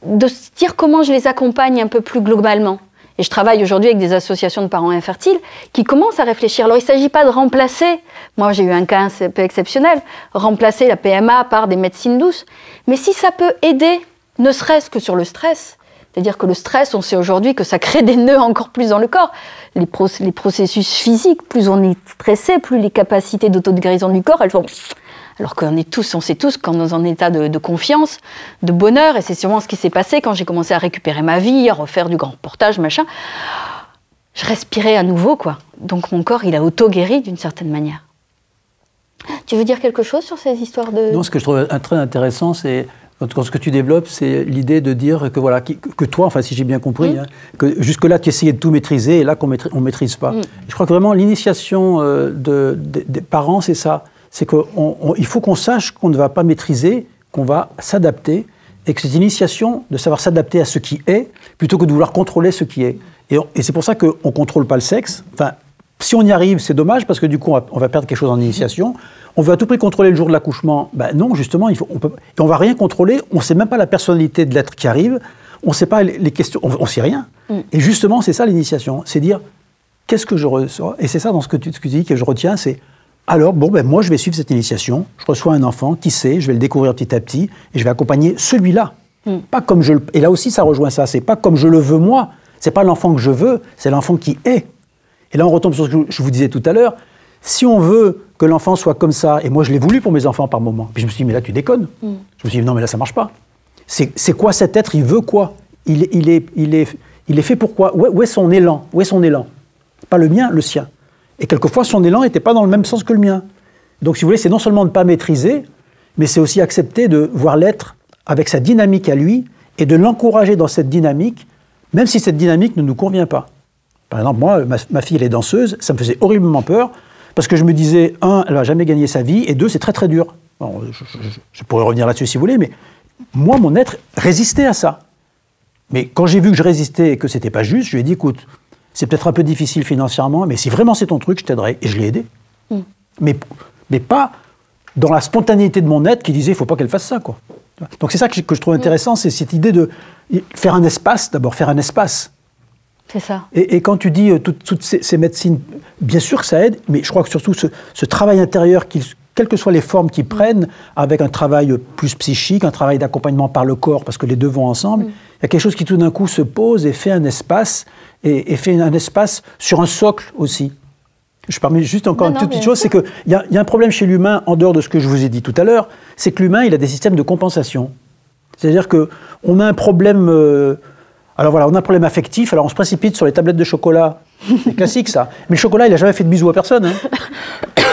de se dire comment je les accompagne un peu plus globalement. Et je travaille aujourd'hui avec des associations de parents infertiles qui commencent à réfléchir. Alors il ne s'agit pas de remplacer, moi j'ai eu un cas un peu exceptionnel, remplacer la PMA par des médecines douces. Mais si ça peut aider, ne serait-ce que sur le stress, c'est-à-dire que le stress, on sait aujourd'hui que ça crée des nœuds encore plus dans le corps. Les processus physiques, plus on est stressé, plus les capacités d'auto-guérison du corps, elles vont... Alors on sait tous qu'on est dans un état de confiance, de bonheur, et c'est sûrement ce qui s'est passé quand j'ai commencé à récupérer ma vie, à refaire du grand reportage, machin. Je respirais à nouveau, quoi. Donc mon corps, il a auto-guéri d'une certaine manière. Tu veux dire quelque chose sur ces histoires de... Non, ce que je trouve très intéressant, c'est... Quand ce que tu développes, c'est l'idée de dire que, voilà, que toi, enfin si j'ai bien compris, hein, que jusque-là tu essayais de tout maîtriser et là qu'on ne maîtrise pas. Je crois que vraiment l'initiation des parents, c'est ça. C'est qu'il faut qu'on sache qu'on ne va pas maîtriser, qu'on va s'adapter, et que cette initiation de savoir s'adapter à ce qui est, plutôt que de vouloir contrôler ce qui est. Et c'est pour ça qu'on ne contrôle pas le sexe. Enfin, si on y arrive, c'est dommage, parce que du coup, on va perdre quelque chose en initiation. On veut à tout prix contrôler le jour de l'accouchement. Ben non, justement, on ne va rien contrôler. On ne sait même pas la personnalité de l'être qui arrive. On ne sait pas les questions. On ne sait rien. Et justement, c'est ça l'initiation. C'est dire, qu'est-ce que je reçois? Et c'est ça dans ce que tu dis que je retiens, c'est, alors, bon, ben moi, je vais suivre cette initiation. Je reçois un enfant, qui sait, je vais le découvrir petit à petit, et je vais accompagner celui-là. Pas comme je le... Et là aussi, ça rejoint ça. C'est pas comme je le veux moi. C'est pas l'enfant que je veux, c'est l'enfant qui est. Et là, on retombe sur ce que je vous disais tout à l'heure. Si on veut que l'enfant soit comme ça, et moi je l'ai voulu pour mes enfants par moment, puis je me suis dit, mais là tu déconnes. Je me suis dit, non mais là ça marche pas. C'est quoi cet être? Il veut quoi? Il est fait pour quoi? Où est son élan? Où est son élan? Pas le mien, le sien. Et quelquefois son élan n'était pas dans le même sens que le mien. Donc si vous voulez, c'est non seulement ne pas maîtriser, mais c'est aussi accepter de voir l'être avec sa dynamique à lui, et de l'encourager dans cette dynamique, même si cette dynamique ne nous convient pas. Par exemple, moi, ma fille, elle est danseuse, ça me faisait horriblement peur, parce que je me disais, un, elle va jamais gagner sa vie, et deux, c'est très très dur. Bon, je pourrais revenir là-dessus si vous voulez, mais moi, mon être résistait à ça. Mais quand j'ai vu que je résistais et que c'était pas juste, je lui ai dit, écoute, c'est peut-être un peu difficile financièrement, mais si vraiment c'est ton truc, je t'aiderai. Et je l'ai aidé. Mais pas dans la spontanéité de mon être qui disait, il faut pas qu'elle fasse ça, quoi. Donc c'est ça que je trouve intéressant, c'est cette idée de faire un espace, d'abord faire un espace. C'est ça. Et quand tu dis toutes ces médecines, bien sûr que ça aide, mais je crois que surtout ce travail intérieur, quelles que soient les formes qu'ils prennent, avec un travail plus psychique, un travail d'accompagnement par le corps, parce que les deux vont ensemble, il y a quelque chose qui tout d'un coup se pose et fait un espace, et fait un espace sur un socle aussi. Je permets juste encore une toute petite chose, c'est qu'il y a un problème chez l'humain, en dehors de ce que je vous ai dit tout à l'heure, c'est que l'humain, il a des systèmes de compensation. C'est-à-dire qu'on a un problème... alors voilà, on a un problème affectif, alors on se précipite sur les tablettes de chocolat. C'est classique ça. Mais le chocolat, il n'a jamais fait de bisous à personne. Hein.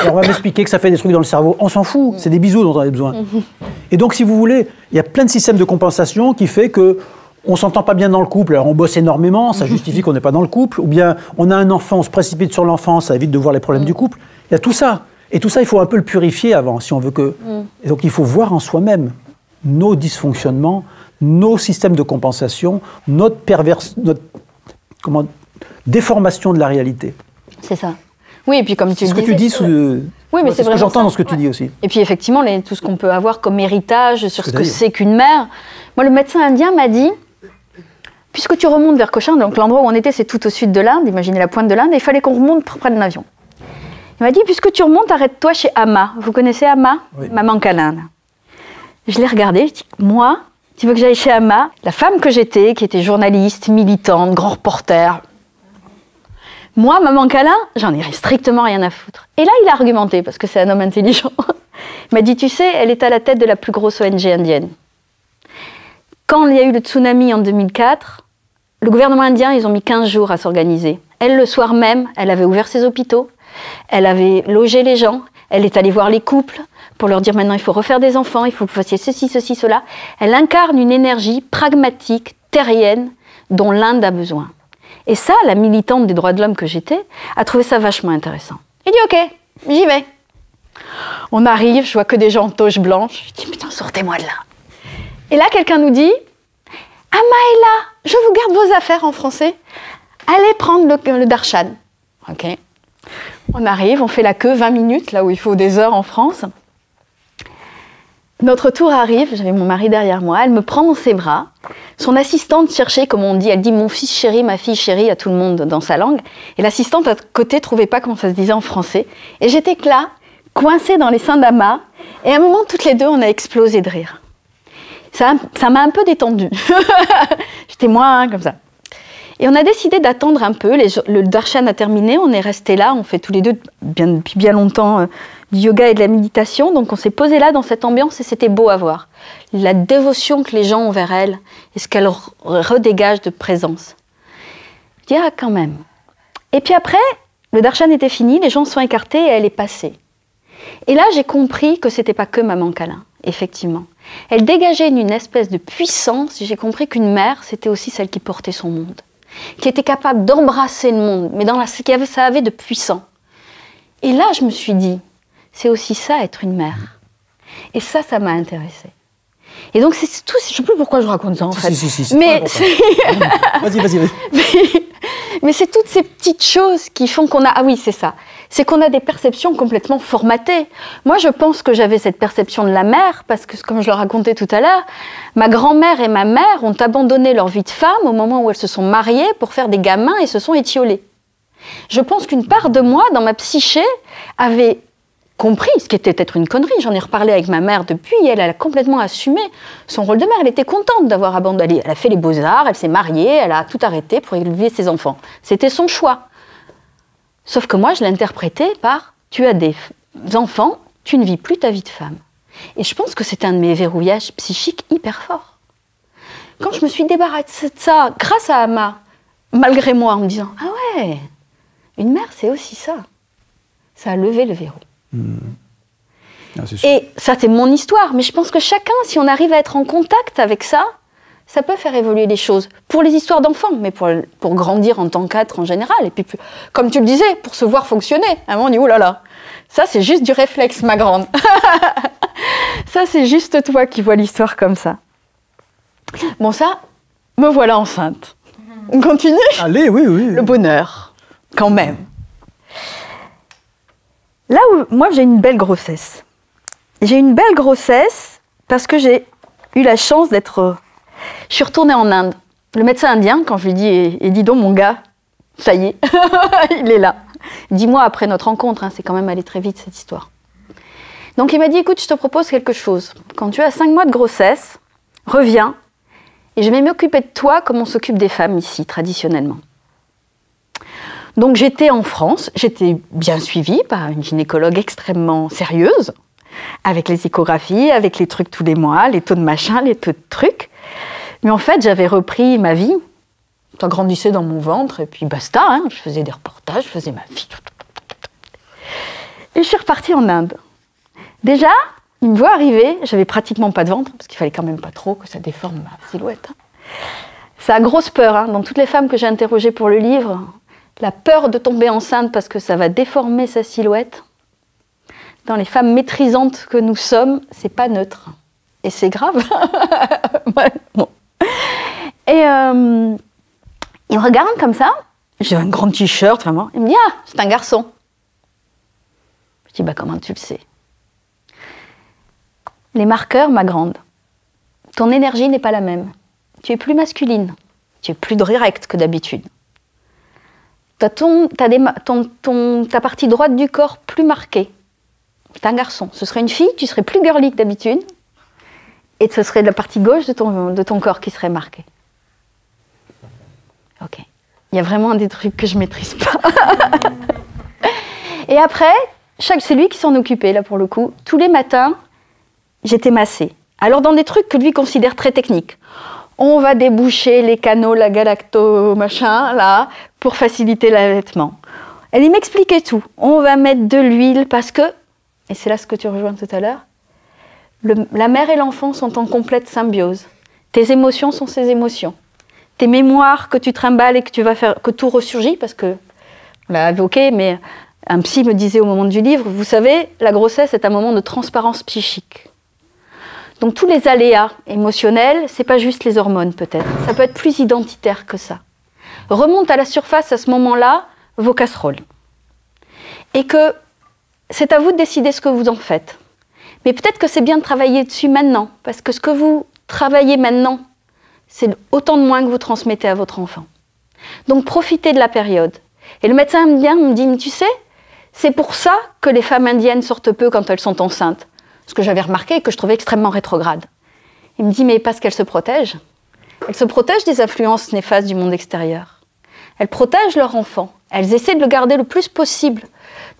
Alors on va m'expliquer que ça fait des trucs dans le cerveau. On s'en fout, c'est des bisous dont on a besoin. Et donc, si vous voulez, il y a plein de systèmes de compensation qui fait que on s'entend pas bien dans le couple, alors on bosse énormément, ça justifie qu'on n'est pas dans le couple, ou bien on a un enfant, on se précipite sur l'enfant, ça évite de voir les problèmes du couple. Il y a tout ça. Et tout ça, il faut un peu le purifier avant, si on veut que... Et donc il faut voir en soi-même nos dysfonctionnements, nos systèmes de compensation, notre déformation de la réalité. C'est ça. Oui, et puis comme tu le disais... C'est ce que tu dis, oui, mais c'est ce que j'entends dans ce que tu dis aussi. Et puis effectivement, tout ce qu'on peut avoir comme héritage sur ce que c'est qu'une mère. Moi, le médecin indien m'a dit, puisque tu remontes vers Cochin, donc l'endroit où on était, c'est tout au sud de l'Inde, imaginez la pointe de l'Inde, et il fallait qu'on remonte près d'un avion. Il m'a dit, puisque tu remontes, arrête-toi chez Amma. Vous connaissez Amma? Oui. Maman câlin. Je l'ai regardé, je dis, moi, tu veux que j'aille chez Amma? La femme que j'étais, qui était journaliste, militante, grand reporter, moi, maman câlin, j'en ai strictement rien à foutre. Et là, il a argumenté, parce que c'est un homme intelligent. Il m'a dit, tu sais, elle est à la tête de la plus grosse ONG indienne. Quand il y a eu le tsunami en 2004, le gouvernement indien, ils ont mis 15 jours à s'organiser. Elle, le soir même, elle avait ouvert ses hôpitaux, elle avait logé les gens, elle est allée voir les couples pour leur dire maintenant il faut refaire des enfants, il faut que vous fassiez ceci, ceci, cela. Elle incarne une énergie pragmatique, terrienne, dont l'Inde a besoin. Et ça, la militante des droits de l'homme que j'étais, a trouvé ça vachement intéressant. Il dit ok, j'y vais. On arrive, je vois que des gens en toche blanche. Je dis putain, sortez-moi de là. Et là, quelqu'un nous dit Amma est là, je vous garde vos affaires en français. Allez prendre le darshan. Ok. On arrive, on fait la queue 20 minutes, là où il faut des heures en France. Notre tour arrive, j'avais mon mari derrière moi, elle me prend dans ses bras. Son assistante cherchait, comme on dit, elle dit « mon fils chéri, ma fille chérie » à tout le monde dans sa langue. Et l'assistante à côté ne trouvait pas comment ça se disait en français. Et j'étais là, coincée dans les seins d'Amma. Et à un moment, toutes les deux, on a explosé de rire. Ça m'a un peu détendue. J'étais moins comme ça. Et on a décidé d'attendre un peu. Le darshan a terminé, on est restés là. On fait tous les deux, depuis bien longtemps, du yoga et de la méditation. Donc on s'est posé là dans cette ambiance et c'était beau à voir. La dévotion que les gens ont vers elle et ce qu'elle redégage de présence. Je dis, ah, quand même. Et puis après, le darshan était fini, les gens sont écartés et elle est passée. Et là, j'ai compris que c'était pas que maman câlin, effectivement. Elle dégageait une espèce de puissance. J'ai compris qu'une mère, c'était aussi celle qui portait son monde, qui était capable d'embrasser le monde, mais dans ce que ça avait de puissant. Et là, je me suis dit, c'est aussi ça, être une mère. Et ça m'a intéressée. Et donc, c'est tout. Je ne sais plus pourquoi je raconte ça, en fait. Si, mais vas-y. Mais c'est toutes ces petites choses qui font qu'on a... Ah oui, c'est ça. C'est qu'on a des perceptions complètement formatées. Moi, je pense que j'avais cette perception de la mère, parce que, comme je le racontais tout à l'heure, ma grand-mère et ma mère ont abandonné leur vie de femme au moment où elles se sont mariées pour faire des gamins et se sont étiolées. Je pense qu'une part de moi, dans ma psyché, avait compris ce qu'était être une connerie. J'en ai reparlé avec ma mère depuis, et elle a complètement assumé son rôle de mère. Elle était contente d'avoir abandonné. Elle a fait les beaux-arts, elle s'est mariée, elle a tout arrêté pour élever ses enfants. C'était son choix. Sauf que moi, je l'interprétais par « tu as des enfants, tu ne vis plus ta vie de femme ». Et je pense que c'était un de mes verrouillages psychiques hyper forts. Quand je me suis débarrassée de ça, grâce à Amma, malgré moi, en me disant « ah ouais, une mère, c'est aussi ça », ça a levé le verrou. Ah, et ça, c'est mon histoire. Mais je pense que chacun, si on arrive à être en contact avec ça, ça peut faire évoluer les choses. Pour les histoires d'enfants, mais pour grandir en tant qu'être en général. Et puis, comme tu le disais, pour se voir fonctionner. À un moment, on dit, oh là là, ça, c'est juste du réflexe, ma grande. Ça, c'est juste toi qui vois l'histoire comme ça. Bon, ça, me voilà enceinte. On continue ? Allez, oui. Le bonheur, quand même. Là où, moi, j'ai une belle grossesse. J'ai une belle grossesse parce que j'ai eu la chance d'être... Je suis retournée en Inde. Le médecin indien, quand je lui dis, et dis donc mon gars, ça y est, il est là. 10 mois après notre rencontre, hein, c'est quand même allé très vite cette histoire. Donc il m'a dit, écoute, je te propose quelque chose. Quand tu as 5 mois de grossesse, reviens, et je vais m'occuper de toi comme on s'occupe des femmes ici, traditionnellement. Donc j'étais en France, j'étais bien suivie par une gynécologue extrêmement sérieuse, avec les échographies, avec les trucs tous les mois, les taux de machin, les taux de trucs. Mais en fait, j'avais repris ma vie. Ça grandissait dans mon ventre, et puis basta, hein, je faisais des reportages, je faisais ma vie. Et je suis repartie en Inde. Déjà, il me voit arriver, j'avais pratiquement pas de ventre, parce qu'il fallait quand même pas trop que ça déforme ma silhouette. Hein. Ça a grosse peur, hein, dans toutes les femmes que j'ai interrogées pour le livre, la peur de tomber enceinte parce que ça va déformer sa silhouette. Dans les femmes maîtrisantes que nous sommes, c'est pas neutre. Et c'est grave. Ouais, bon. Et il me regarde comme ça, j'ai un grand t-shirt, vraiment. Il me dit, ah, c'est un garçon. Je dis, bah comment tu le sais? Les marqueurs, ma grande, ton énergie n'est pas la même. Tu es plus masculine, tu es plus directe que d'habitude. T'as ta partie droite du corps plus marquée. C'est un garçon. Ce serait une fille, tu serais plus girly que d'habitude. Et ce serait la partie gauche de ton corps qui serait marquée. Ok. Il y a vraiment des trucs que je ne maîtrise pas. Et après, c'est lui qui s'en occupait, là, pour le coup. Tous les matins, j'étais massée. Alors, dans des trucs que lui considère très techniques. On va déboucher les canaux, la galacto, machin, là, pour faciliter l'allaitement. Il m'expliquait tout. On va mettre de l'huile parce que, et c'est là ce que tu rejoins tout à l'heure, la mère et l'enfant sont en complète symbiose. Tes émotions sont ses émotions. Tes mémoires que tu trimbales et que tu vas faire, que tout ressurgit, parce que, on l'a évoqué, mais un psy me disait au moment du livre, vous savez, la grossesse est un moment de transparence psychique. Donc tous les aléas émotionnels, c'est pas juste les hormones peut-être, ça peut être plus identitaire que ça. Remonte à la surface à ce moment-là vos casseroles. Et que c'est à vous de décider ce que vous en faites. Mais peut-être que c'est bien de travailler dessus maintenant, parce que ce que vous travaillez maintenant, c'est autant de moins que vous transmettez à votre enfant. Donc profitez de la période. Et le médecin indien me dit, mais tu sais, c'est pour ça que les femmes indiennes sortent peu quand elles sont enceintes. Ce que j'avais remarqué et que je trouvais extrêmement rétrograde. Il me dit, mais parce qu'elles se protègent. Elles se protègent des influences néfastes du monde extérieur. Elles protègent leur enfant. Elles essaient de le garder le plus possible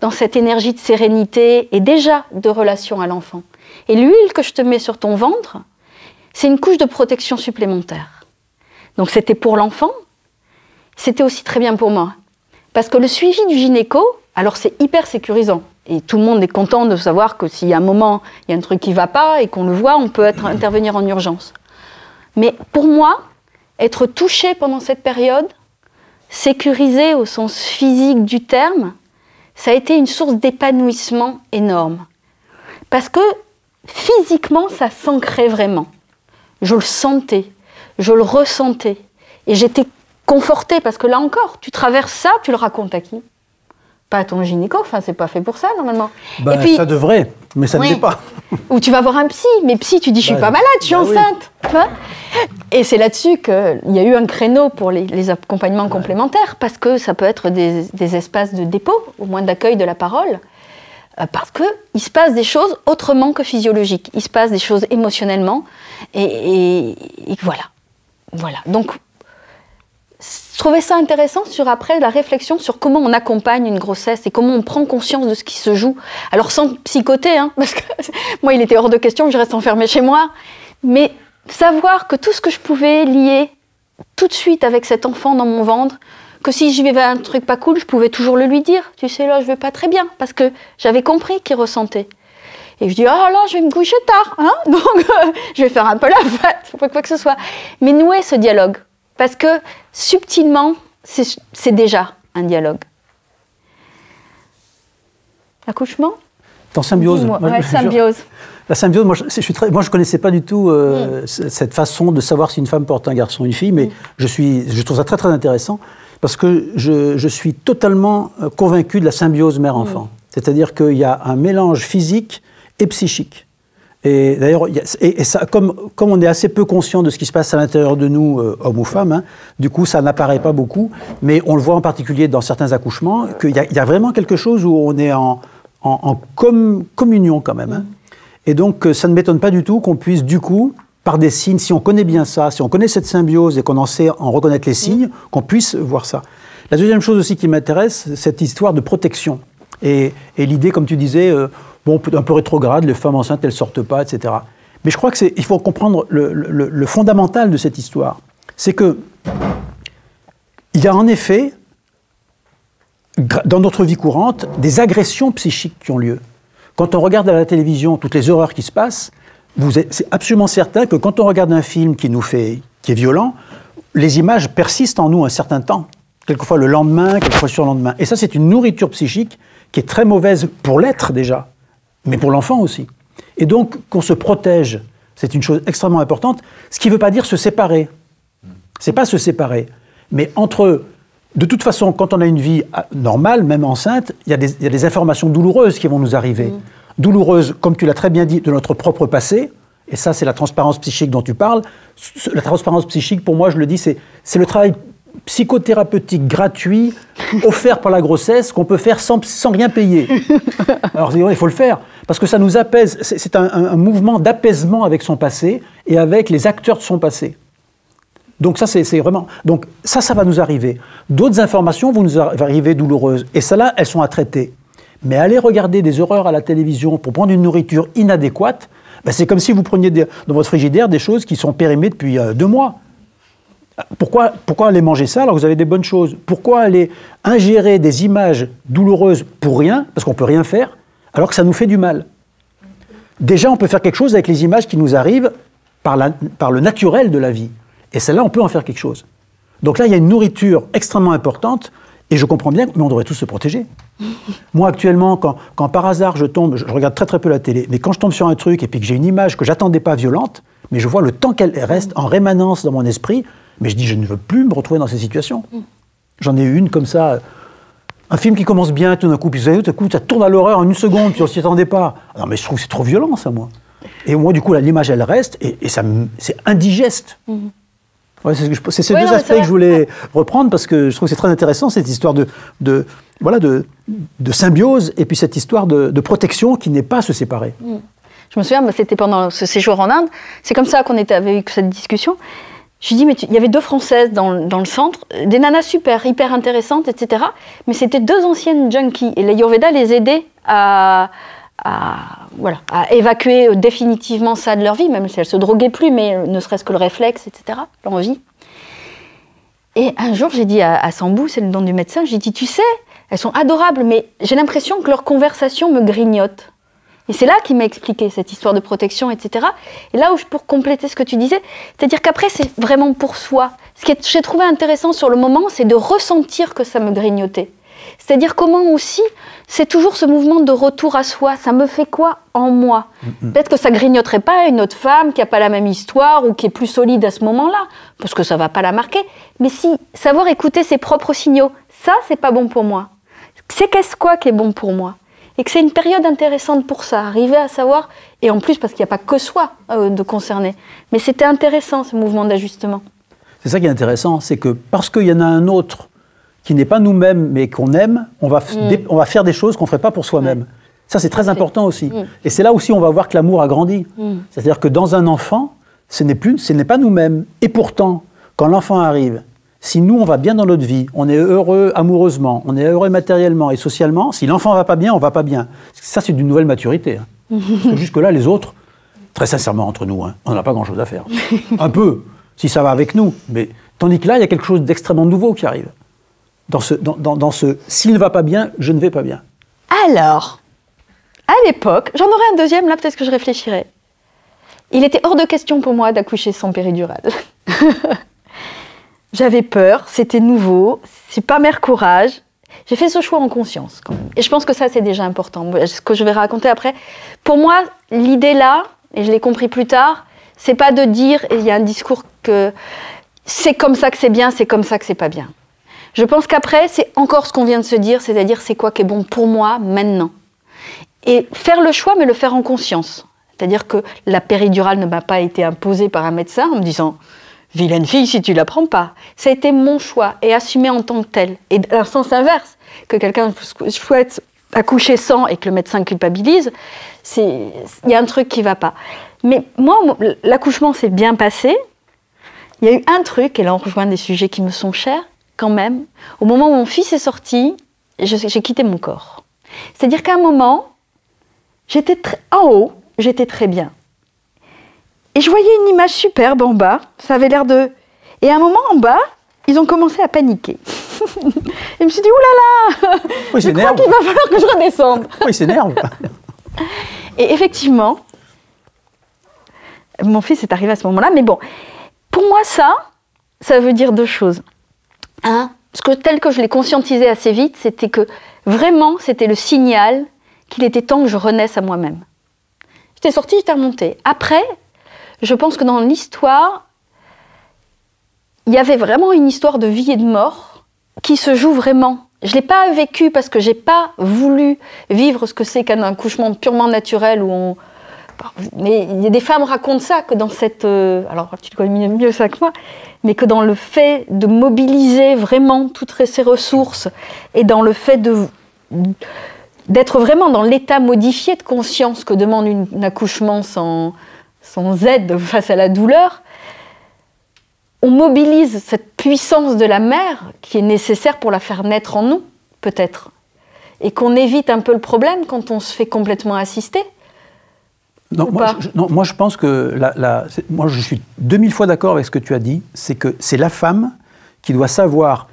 dans cette énergie de sérénité et déjà de relation à l'enfant. Et l'huile que je te mets sur ton ventre, c'est une couche de protection supplémentaire. Donc c'était pour l'enfant, c'était aussi très bien pour moi. Parce que le suivi du gynéco, alors c'est hyper sécurisant. Et tout le monde est content de savoir que s'il y a un moment, il y a un truc qui ne va pas et qu'on le voit, on peut intervenir en urgence. Mais pour moi, être touchée pendant cette période, sécurisée au sens physique du terme, ça a été une source d'épanouissement énorme. Parce que physiquement, ça s'ancrait vraiment. Je le sentais, je le ressentais. Et j'étais confortée, parce que là encore, tu traverses ça, tu le racontes à qui? Pas à ton gynéco, enfin c'est pas fait pour ça normalement. Ben, et puis, ça devrait, mais ça ne l'est pas. Ou tu vas voir un psy, mais psy tu dis je suis pas malade, je suis enceinte. Oui. Et c'est là-dessus qu'il y a eu un créneau pour les accompagnements complémentaires, parce que ça peut être des espaces de dépôt, au moins d'accueil de la parole, parce qu'il se passe des choses autrement que physiologiques, il se passe des choses émotionnellement, et voilà. Voilà. Donc, je trouvais ça intéressant sur après la réflexion sur comment on accompagne une grossesse et comment on prend conscience de ce qui se joue. Alors sans psychoter, hein, parce que moi il était hors de question que je reste enfermée chez moi, mais savoir que tout ce que je pouvais lier tout de suite avec cet enfant dans mon ventre, que si je vivais un truc pas cool, je pouvais toujours le lui dire. Tu sais là, je vais pas très bien, parce que j'avais compris qu'il ressentait. Et je dis, ah là, je vais me coucher tard, hein, donc je vais faire un peu la fête, quoi que ce soit. Mais nouer ce dialogue. Parce que, subtilement, c'est déjà un dialogue. L'accouchement ? En symbiose. Ouais, symbiose. La symbiose, moi je ne connaissais pas du tout cette façon de savoir si une femme porte un garçon ou une fille, mais je trouve ça très très intéressant, parce que je suis totalement convaincu de la symbiose mère-enfant. C'est-à-dire qu'il y a un mélange physique et psychique. Et d'ailleurs, comme on est assez peu conscient de ce qui se passe à l'intérieur de nous, hommes ou femmes, hein, du coup, ça n'apparaît pas beaucoup, mais on le voit en particulier dans certains accouchements, qu'il y a vraiment quelque chose où on est en communion quand même. Hein. Et donc, ça ne m'étonne pas du tout qu'on puisse, du coup, par des signes, si on connaît bien ça, si on connaît cette symbiose et qu'on en sait en reconnaître les signes, qu'on puisse voir ça. La deuxième chose aussi qui m'intéresse, c'est cette histoire de protection. Et l'idée, comme tu disais, bon, un peu rétrograde, les femmes enceintes, elles ne sortent pas, etc. Mais je crois qu'il faut comprendre le fondamental de cette histoire. C'est que il y a en effet, dans notre vie courante, des agressions psychiques qui ont lieu. Quand on regarde à la télévision toutes les horreurs qui se passent, c'est absolument certain que quand on regarde un film qui est violent, les images persistent en nous un certain temps. Quelquefois le lendemain, quelquefois sur le lendemain. Et ça, c'est une nourriture psychique qui est très mauvaise pour l'être déjà, mais pour l'enfant aussi. Et donc, qu'on se protège, c'est une chose extrêmement importante, ce qui ne veut pas dire se séparer. C'est pas se séparer. Mais de toute façon, quand on a une vie normale, même enceinte, il y a des informations douloureuses qui vont nous arriver. Douloureuses, comme tu l'as très bien dit, de notre propre passé, et ça, c'est la transparence psychique dont tu parles. La transparence psychique, pour moi, je le dis, c'est le travail psychothérapeutique gratuit, offert par la grossesse, qu'on peut faire sans rien payer. Alors, il faut le faire, parce que ça nous apaise. C'est un mouvement d'apaisement avec son passé et avec les acteurs de son passé. Donc ça, c'est vraiment... Donc ça va nous arriver. D'autres informations vont nous arriver douloureuses. Et celles-là, elles sont à traiter. Mais aller regarder des horreurs à la télévision pour prendre une nourriture inadéquate, ben c'est comme si vous preniez dans votre frigidaire des choses qui sont périmées depuis 2 mois. Pourquoi aller manger ça alors que vous avez des bonnes choses? Pourquoi aller ingérer des images douloureuses pour rien, parce qu'on ne peut rien faire, alors que ça nous fait du mal? Déjà, on peut faire quelque chose avec les images qui nous arrivent par le naturel de la vie. Et celle-là, on peut en faire quelque chose. Donc là, il y a une nourriture extrêmement importante, et je comprends bien, mais on devrait tous se protéger. Moi, actuellement, quand par hasard je regarde très très peu la télé, mais quand je tombe sur un truc et puis que j'ai une image que j'attendais pas violente, mais je vois le temps qu'elle reste en rémanence dans mon esprit, mais je dis, je ne veux plus me retrouver dans ces situations. J'en ai eu une comme ça, un film qui commence bien, tout d'un coup, puis tout d'un coup, ça tourne à l'horreur en 1 seconde, puis on s'y attendait pas. Non, mais je trouve que c'est trop violent, ça, moi. Et moi, du coup, l'image, elle reste, et c'est indigeste. Ouais, c'est ces deux aspects que je voulais reprendre, parce que je trouve que c'est très intéressant, cette histoire de symbiose, et puis cette histoire de protection qui n'est pas se séparer. Je me souviens, c'était pendant ce séjour en Inde, c'est comme ça qu'on avait eu cette discussion. Je lui dis, mais il y avait 2 Françaises dans le centre, des nanas super, hyper intéressantes, etc. Mais c'était 2 anciennes junkies. Et l'Ayurveda les aidait à évacuer définitivement ça de leur vie, même si elles ne se droguaient plus, mais ne serait-ce que le réflexe, etc., l'envie. Et un jour, j'ai dit à Sambou, c'est le nom du médecin, j'ai dit, tu sais, elles sont adorables, mais j'ai l'impression que leur conversation me grignote. Et c'est là qu'il m'a expliqué cette histoire de protection, etc. Et là où pour compléter ce que tu disais, c'est-à-dire qu'après, c'est vraiment pour soi. Ce que j'ai trouvé intéressant sur le moment, c'est de ressentir que ça me grignotait. C'est-à-dire comment aussi, c'est toujours ce mouvement de retour à soi. Ça me fait quoi en moi? Peut-être que ça grignoterait pas une autre femme qui n'a pas la même histoire ou qui est plus solide à ce moment-là, parce que ça va pas la marquer. Mais si, savoir écouter ses propres signaux, ça, c'est pas bon pour moi. C'est quoi qui est bon pour moi? Et que c'est une période intéressante pour ça, arriver à savoir, et en plus parce qu'il n'y a pas que soi de concerné. Mais c'était intéressant, ce mouvement d'ajustement. C'est ça qui est intéressant, c'est que parce qu'il y en a un autre qui n'est pas nous-mêmes, mais qu'on aime, on va faire des choses qu'on ne ferait pas pour soi-même. Ça, c'est très important aussi. Et c'est là aussi on va voir que l'amour a grandi. C'est-à-dire que dans un enfant, ce n'est pas nous-mêmes. Et pourtant, quand l'enfant arrive, si nous, on va bien dans notre vie, on est heureux amoureusement, on est heureux matériellement et socialement, si l'enfant ne va pas bien, on ne va pas bien. Ça, c'est d'une nouvelle maturité. Hein. Parce que jusque-là, les autres, très sincèrement, entre nous, hein, on n'a pas grand-chose à faire. Un peu, si ça va avec nous. Mais, tandis que là, il y a quelque chose d'extrêmement nouveau qui arrive. Dans ce s'il ne va pas bien, je ne vais pas bien. Alors, à l'époque, j'en aurais un deuxième, là, peut-être que je réfléchirais. Il était hors de question pour moi d'accoucher sans péridurale. J'avais peur, c'était nouveau, c'est pas mère courage. J'ai fait ce choix en conscience quand même. Et je pense que ça, c'est déjà important. Ce que je vais raconter après. Pour moi, l'idée là, et je l'ai compris plus tard, c'est pas de dire, et il y a un discours que c'est comme ça que c'est bien, c'est comme ça que c'est pas bien. Je pense qu'après, c'est encore ce qu'on vient de se dire, c'est-à-dire c'est quoi qui est bon pour moi maintenant. Et faire le choix, mais le faire en conscience. C'est-à-dire que la péridurale ne m'a pas été imposée par un médecin en me disant « vilaine fille si tu ne la prends pas ». Ça a été mon choix et assumé en tant que tel. Et dans le sens inverse, que quelqu'un souhaite accoucher sans et que le médecin culpabilise, il y a un truc qui ne va pas. Mais moi, l'accouchement s'est bien passé. Il y a eu un truc, et là on rejoint des sujets qui me sont chers, quand même. Au moment où mon fils est sorti, j'ai quitté mon corps. C'est-à-dire qu'à un moment, j'étais en haut, j'étais très bien. Et je voyais une image superbe en bas, ça avait l'air de... Et à un moment en bas, ils ont commencé à paniquer. Et je me suis dit, oulala, je crois qu'il va falloir que je redescende. Oui, il s'énerve. Et effectivement, mon fils est arrivé à ce moment-là, mais bon, pour moi ça veut dire deux choses. Un, tel que je l'ai conscientisé assez vite, c'était que vraiment, c'était le signal qu'il était temps que je renaisse à moi-même. J'étais sortie, j'étais remontée. Après, je pense que dans l'histoire, il y avait vraiment une histoire de vie et de mort qui se joue vraiment. Je ne l'ai pas vécu parce que je n'ai pas voulu vivre ce que c'est qu'un accouchement purement naturel où on... Mais il y a des femmes racontent ça, que dans cette... alors, tu connais mieux ça que moi, mais que dans le fait de mobiliser vraiment toutes ces ressources et dans le fait d'être vraiment dans l'état modifié de conscience que demande un accouchement sans aide face à la douleur, on mobilise cette puissance de la mère qui est nécessaire pour la faire naître en nous, peut-être. Et qu'on évite un peu le problème quand on se fait complètement assister. Non, moi je pense que moi je suis 2000 fois d'accord avec ce que tu as dit, c'est que c'est la femme qui doit savoir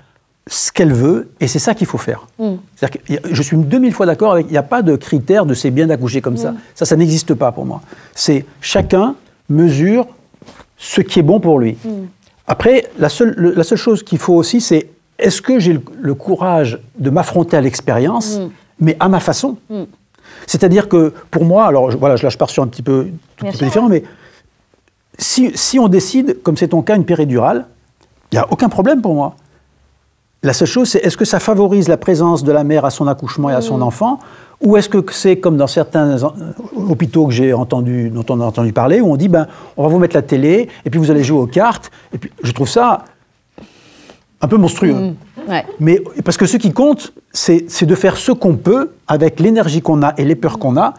ce qu'elle veut et c'est ça qu'il faut faire. C'est-à-dire que je suis 2000 fois d'accord avec, il n'y a pas de critère de c'est bien d'accoucher comme ça. Ça n'existe pas pour moi. C'est chacun mesure ce qui est bon pour lui. Après, la seule chose qu'il faut aussi, c'est est-ce que j'ai le courage de m'affronter à l'expérience, mais à ma façon. C'est-à-dire que, pour moi, alors voilà, là je pars sur un petit peu différent, mais si on décide, comme c'est ton cas, une péridurale, il n'y a aucun problème pour moi. La seule chose, c'est est-ce que ça favorise la présence de la mère à son accouchement et à son enfant, ou est-ce que c'est comme dans certains hôpitaux que dont on a entendu parler, où on dit, on va vous mettre la télé, et puis vous allez jouer aux cartes, et puis je trouve ça un peu monstrueux. Ouais. Mais parce que ce qui compte, c'est de faire ce qu'on peut avec l'énergie qu'on a et les peurs qu'on a,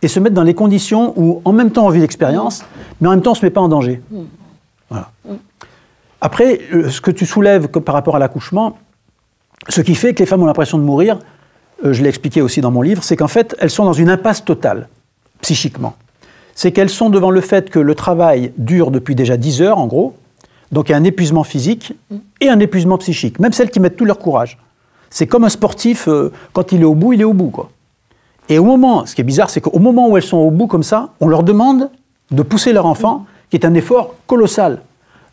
et se mettre dans les conditions où, en même temps, on vit l'expérience, mais en même temps, on ne se met pas en danger. Voilà. Après, ce que tu soulèves par rapport à l'accouchement, ce qui fait que les femmes ont l'impression de mourir, je l'ai expliqué aussi dans mon livre, c'est qu'en fait, elles sont dans une impasse totale, psychiquement. C'est qu'elles sont devant le fait que le travail dure depuis déjà 10 heures, en gros, donc il y a un épuisement physique et un épuisement psychique, même celles qui mettent tout leur courage. C'est comme un sportif, quand il est au bout, il est au bout, quoi. Et au moment, ce qui est bizarre, c'est qu'au moment où elles sont au bout comme ça, on leur demande de pousser leur enfant, qui est un effort colossal.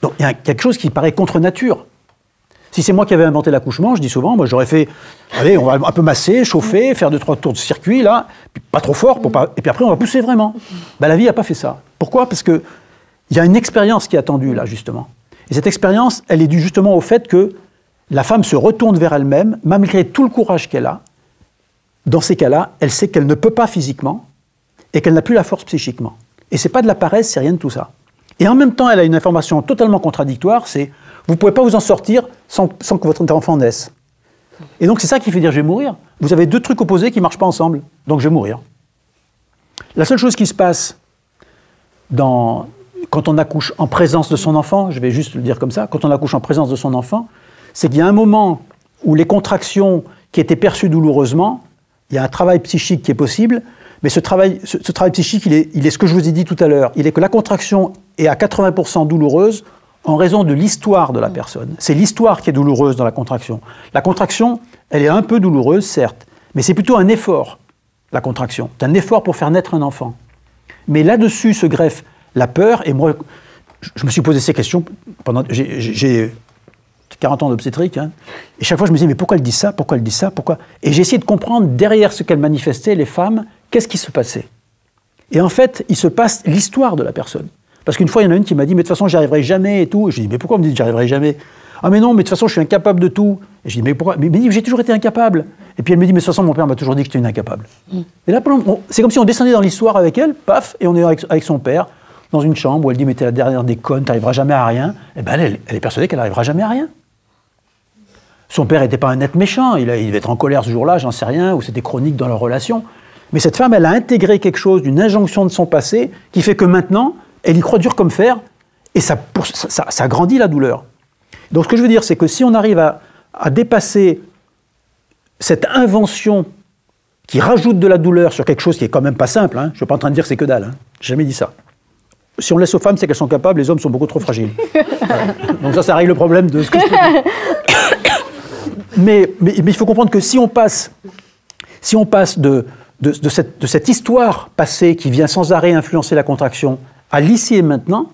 Donc il y a quelque chose qui paraît contre nature. Si c'est moi qui avais inventé l'accouchement, je dis souvent, moi j'aurais fait, allez, on va un peu masser, chauffer, faire 2-3 tours de circuit, là, puis pas trop fort, et puis après on va pousser vraiment. La vie n'a pas fait ça. Pourquoi ? Parce qu'il y a une expérience qui est attendue, là, justement. Et cette expérience, elle est due justement au fait que la femme se retourne vers elle-même, malgré tout le courage qu'elle a. Dans ces cas-là, elle sait qu'elle ne peut pas physiquement et qu'elle n'a plus la force psychiquement. Et c'est pas de la paresse, c'est rien de tout ça. Et en même temps, elle a une information totalement contradictoire, c'est vous ne pouvez pas vous en sortir sans que votre enfant naisse. Et donc c'est ça qui fait dire je vais mourir. Vous avez deux trucs opposés qui ne marchent pas ensemble, donc je vais mourir. La seule chose qui se passe quand on accouche en présence de son enfant, je vais juste le dire comme ça, quand on accouche en présence de son enfant, c'est qu'il y a un moment où les contractions qui étaient perçues douloureusement, il y a un travail psychique qui est possible, mais ce travail psychique, il est ce que je vous ai dit tout à l'heure, il est que la contraction est à 80% douloureuse en raison de l'histoire de la personne. C'est l'histoire qui est douloureuse dans la contraction. La contraction, elle est un peu douloureuse, certes, mais c'est plutôt un effort, la contraction. C'est un effort pour faire naître un enfant. Mais là-dessus se greffe la peur, et moi, je me suis posé ces questions pendant... J'ai 40 ans d'obstétrique, hein, et chaque fois je me disais, mais pourquoi elle dit ça ? Pourquoi elle dit ça ? Pourquoi ? Et j'ai essayé de comprendre, derrière ce qu'elles manifestaient, les femmes, qu'est-ce qui se passait ? Et en fait, il se passe l'histoire de la personne. Parce qu'une fois, il y en a une qui m'a dit, mais de toute façon, j'y arriverai jamais et tout. Et j'ai dit, mais pourquoi vous me dites, j'y arriverai jamais ? Ah, mais non, mais de toute façon, je suis incapable de tout. Et j'ai dit, mais pourquoi ? Mais j'ai toujours été incapable. Et puis elle me dit, mais de toute façon, mon père m'a toujours dit que j'étais une incapable. Et là, c'est comme si on descendait dans l'histoire avec elle, paf, et on est avec son père, dans une chambre où elle dit, mais t'es la dernière des connes, t'arriveras jamais à rien. Et ben elle est persuadée qu'elle n'arrivera jamais à rien. Son père n'était pas un net méchant, il devait être en colère ce jour-là, j'en sais rien, ou c'était chronique dans leur relation. Mais cette femme, elle a intégré quelque chose d'une injonction de son passé qui fait que maintenant, elle y croit dur comme fer, et ça grandit la douleur. Donc ce que je veux dire, c'est que si on arrive à dépasser cette invention qui rajoute de la douleur sur quelque chose qui est quand même pas simple, hein, je ne suis pas en train de dire que c'est que dalle, hein, j'ai jamais dit ça. Si on laisse aux femmes, c'est qu'elles sont capables, les hommes sont beaucoup trop fragiles. Donc ça règle le problème de ce que je peux dire. Mais il faut comprendre que si on passe de cette histoire passée qui vient sans arrêt influencer la contraction à l'ici et maintenant,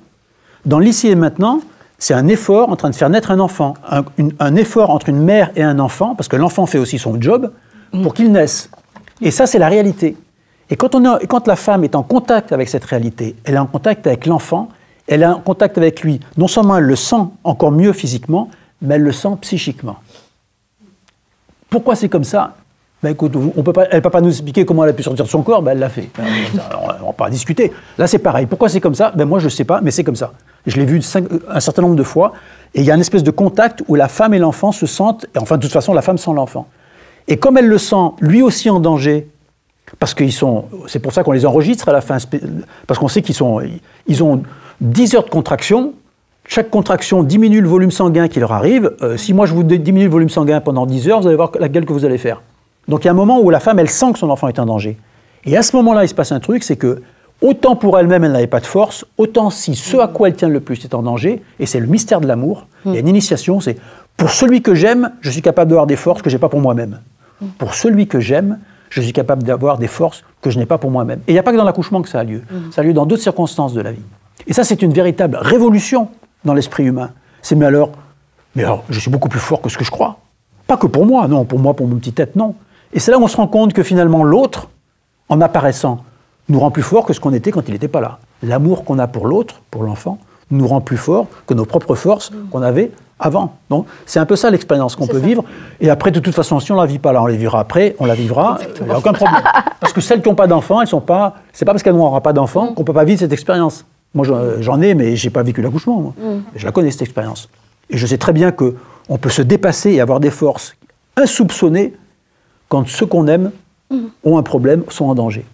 dans l'ici et maintenant, c'est un effort en train de faire naître un enfant, un effort entre une mère et un enfant, parce que l'enfant fait aussi son job, pour qu'il naisse. Et ça, c'est la réalité. Et quand la femme est en contact avec cette réalité, elle est en contact avec l'enfant, elle est en contact avec lui. Non seulement elle le sent encore mieux physiquement, mais elle le sent psychiquement. Pourquoi c'est comme ça? Ben écoute, elle ne peut pas nous expliquer comment elle a pu sortir de son corps, ben elle l'a fait. On ne va pas discuter. Là, c'est pareil. Pourquoi c'est comme ça? Ben moi, je ne sais pas, mais c'est comme ça. Je l'ai vu un certain nombre de fois, et il y a une espèce de contact où la femme et l'enfant se sentent, et enfin, de toute façon, la femme sent l'enfant. Et comme elle le sent, lui aussi en danger, parce que c'est pour ça qu'on les enregistre à la fin, parce qu'on sait qu'ils ont 10 heures de contraction. Chaque contraction diminue le volume sanguin qui leur arrive. Si moi je vous diminue le volume sanguin pendant 10 heures, vous allez voir la gueule que vous allez faire. Donc il y a un moment où la femme, elle sent que son enfant est en danger. Et à ce moment-là, il se passe un truc, c'est que autant pour elle-même, elle n'avait pas de force, autant si ce à quoi elle tient le plus est en danger, et c'est le mystère de l'amour, il y a une initiation, c'est pour celui que j'aime, je suis capable d'avoir des forces que je n'ai pas pour moi-même. Pour celui que j'aime, je suis capable d'avoir des forces que je n'ai pas pour moi-même. Et il n'y a pas que dans l'accouchement que ça a lieu. Ça a lieu dans d'autres circonstances de la vie. Et ça, c'est une véritable révolution dans l'esprit humain. C'est mais alors, je suis beaucoup plus fort que ce que je crois. Pas que pour moi, non, pour mon petit tête, non. Et c'est là où on se rend compte que finalement l'autre, en apparaissant, nous rend plus fort que ce qu'on était quand il n'était pas là. L'amour qu'on a pour l'autre, pour l'enfant, nous rend plus fort que nos propres forces qu'on avait avant. Donc c'est un peu ça l'expérience qu'on peut vivre. Et après, de toute façon, si on ne la vit pas là, on la vivra après, on la vivra, il n'y a aucun problème. Parce que celles qui n'ont pas d'enfants, elles sont pas. C'est pas parce qu'elles n'auront pas d'enfants qu'on ne peut pas vivre cette expérience. Moi, j'en ai, mais je n'ai pas vécu l'accouchement. Moi. Je la connais, cette expérience. Et je sais très bien qu'on peut se dépasser et avoir des forces insoupçonnées quand ceux qu'on aime ont un problème, sont en danger.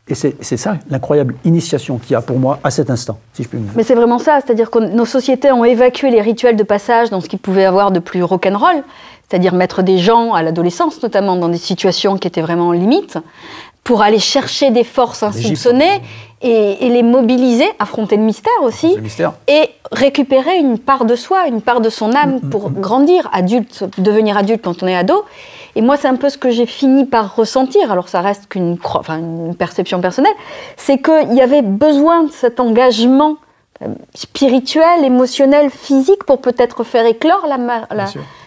Et c'est ça l'incroyable initiation qu'il y a pour moi à cet instant, si je puis me dire. Mais c'est vraiment ça, c'est-à-dire que nos sociétés ont évacué les rituels de passage dans ce qu'ils pouvaient avoir de plus rock'n'roll, c'est-à-dire mettre des gens, à l'adolescence notamment, dans des situations qui étaient vraiment limites, pour aller chercher des forces insoupçonnées et les mobiliser, affronter le mystère aussi, et récupérer une part de soi, une part de son âme pour grandir, adulte, devenir adulte quand on est ado. Et moi, c'est un peu ce que j'ai fini par ressentir, alors ça reste une perception personnelle, c'est qu'il y avait besoin de cet engagement spirituel, émotionnel, physique pour peut-être faire éclore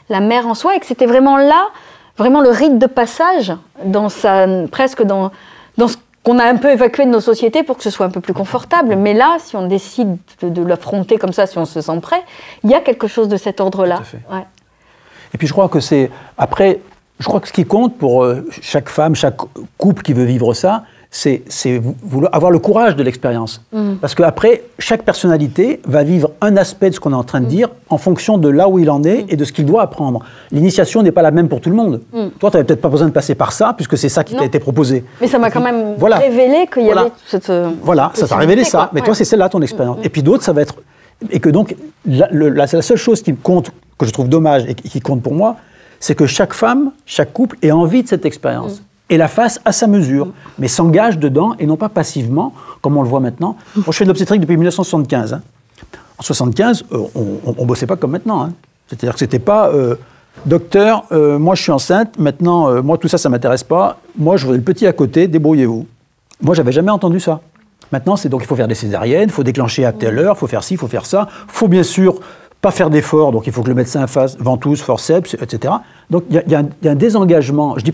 la mère en soi, et que c'était vraiment là, vraiment le rite de passage, presque dans ce qu'on a un peu évacué de nos sociétés pour que ce soit un peu plus confortable. Mais là, si on décide de l'affronter comme ça, si on se sent prêt, il y a quelque chose de cet ordre-là. Ouais. Et puis je crois que je crois que ce qui compte pour chaque femme, chaque couple qui veut vivre ça, c'est avoir le courage de l'expérience. Parce qu'après, chaque personnalité va vivre un aspect de ce qu'on est en train de dire en fonction de là où il en est et de ce qu'il doit apprendre. L'initiation n'est pas la même pour tout le monde. Toi, tu n'avais peut-être pas besoin de passer par ça, puisque c'est ça qui t'a été proposé. Mais ça m'a quand même révélé qu'il y avait cette... Voilà, ça t'a révélé ça. Mais toi, c'est celle-là ton expérience. Et puis d'autres, ça va être... Et que donc, la seule chose qui compte, que je trouve dommage et qui compte pour moi, c'est que chaque femme, chaque couple ait envie de cette expérience. Et la fasse à sa mesure, mais s'engage dedans et non pas passivement, comme on le voit maintenant. Moi, je fais de l'obstétrique depuis 1975. Hein. En 1975, on ne bossait pas comme maintenant. Hein. C'est-à-dire que ce n'était pas docteur, moi je suis enceinte, maintenant, moi tout ça, ça ne m'intéresse pas. Moi, je voudrais le petit à côté, débrouillez-vous. Moi, je n'avais jamais entendu ça. Maintenant, c'est donc il faut faire des césariennes, il faut déclencher à telle heure, il faut faire ci, il faut faire ça. Il faut bien sûr pas faire d'efforts, donc il faut que le médecin fasse ventouse, forceps, etc. Donc il y a un désengagement, je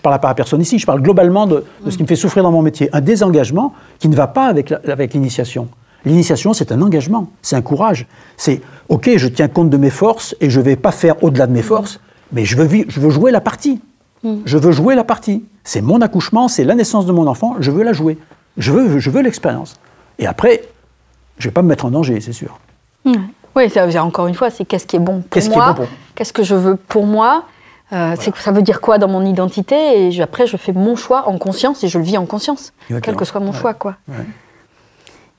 parle pas à personne ici, je parle globalement de ce qui me fait souffrir dans mon métier, un désengagement qui ne va pas avec l'initiation. L'initiation, c'est un engagement, c'est un courage. C'est, ok, je tiens compte de mes forces et je ne vais pas faire au-delà de mes forces, mais je veux jouer la partie. Je veux jouer la partie. C'est mon accouchement, c'est la naissance de mon enfant, je veux la jouer. Je veux l'expérience. Et après, je ne vais pas me mettre en danger, c'est sûr. Oui, encore une fois, c'est qu'est-ce qui est bon pour moi, qu'est-ce que je veux pour moi, voilà. Ça veut dire quoi dans mon identité, et après je fais mon choix en conscience et je le vis en conscience, quel que soit mon choix, quoi. Ouais.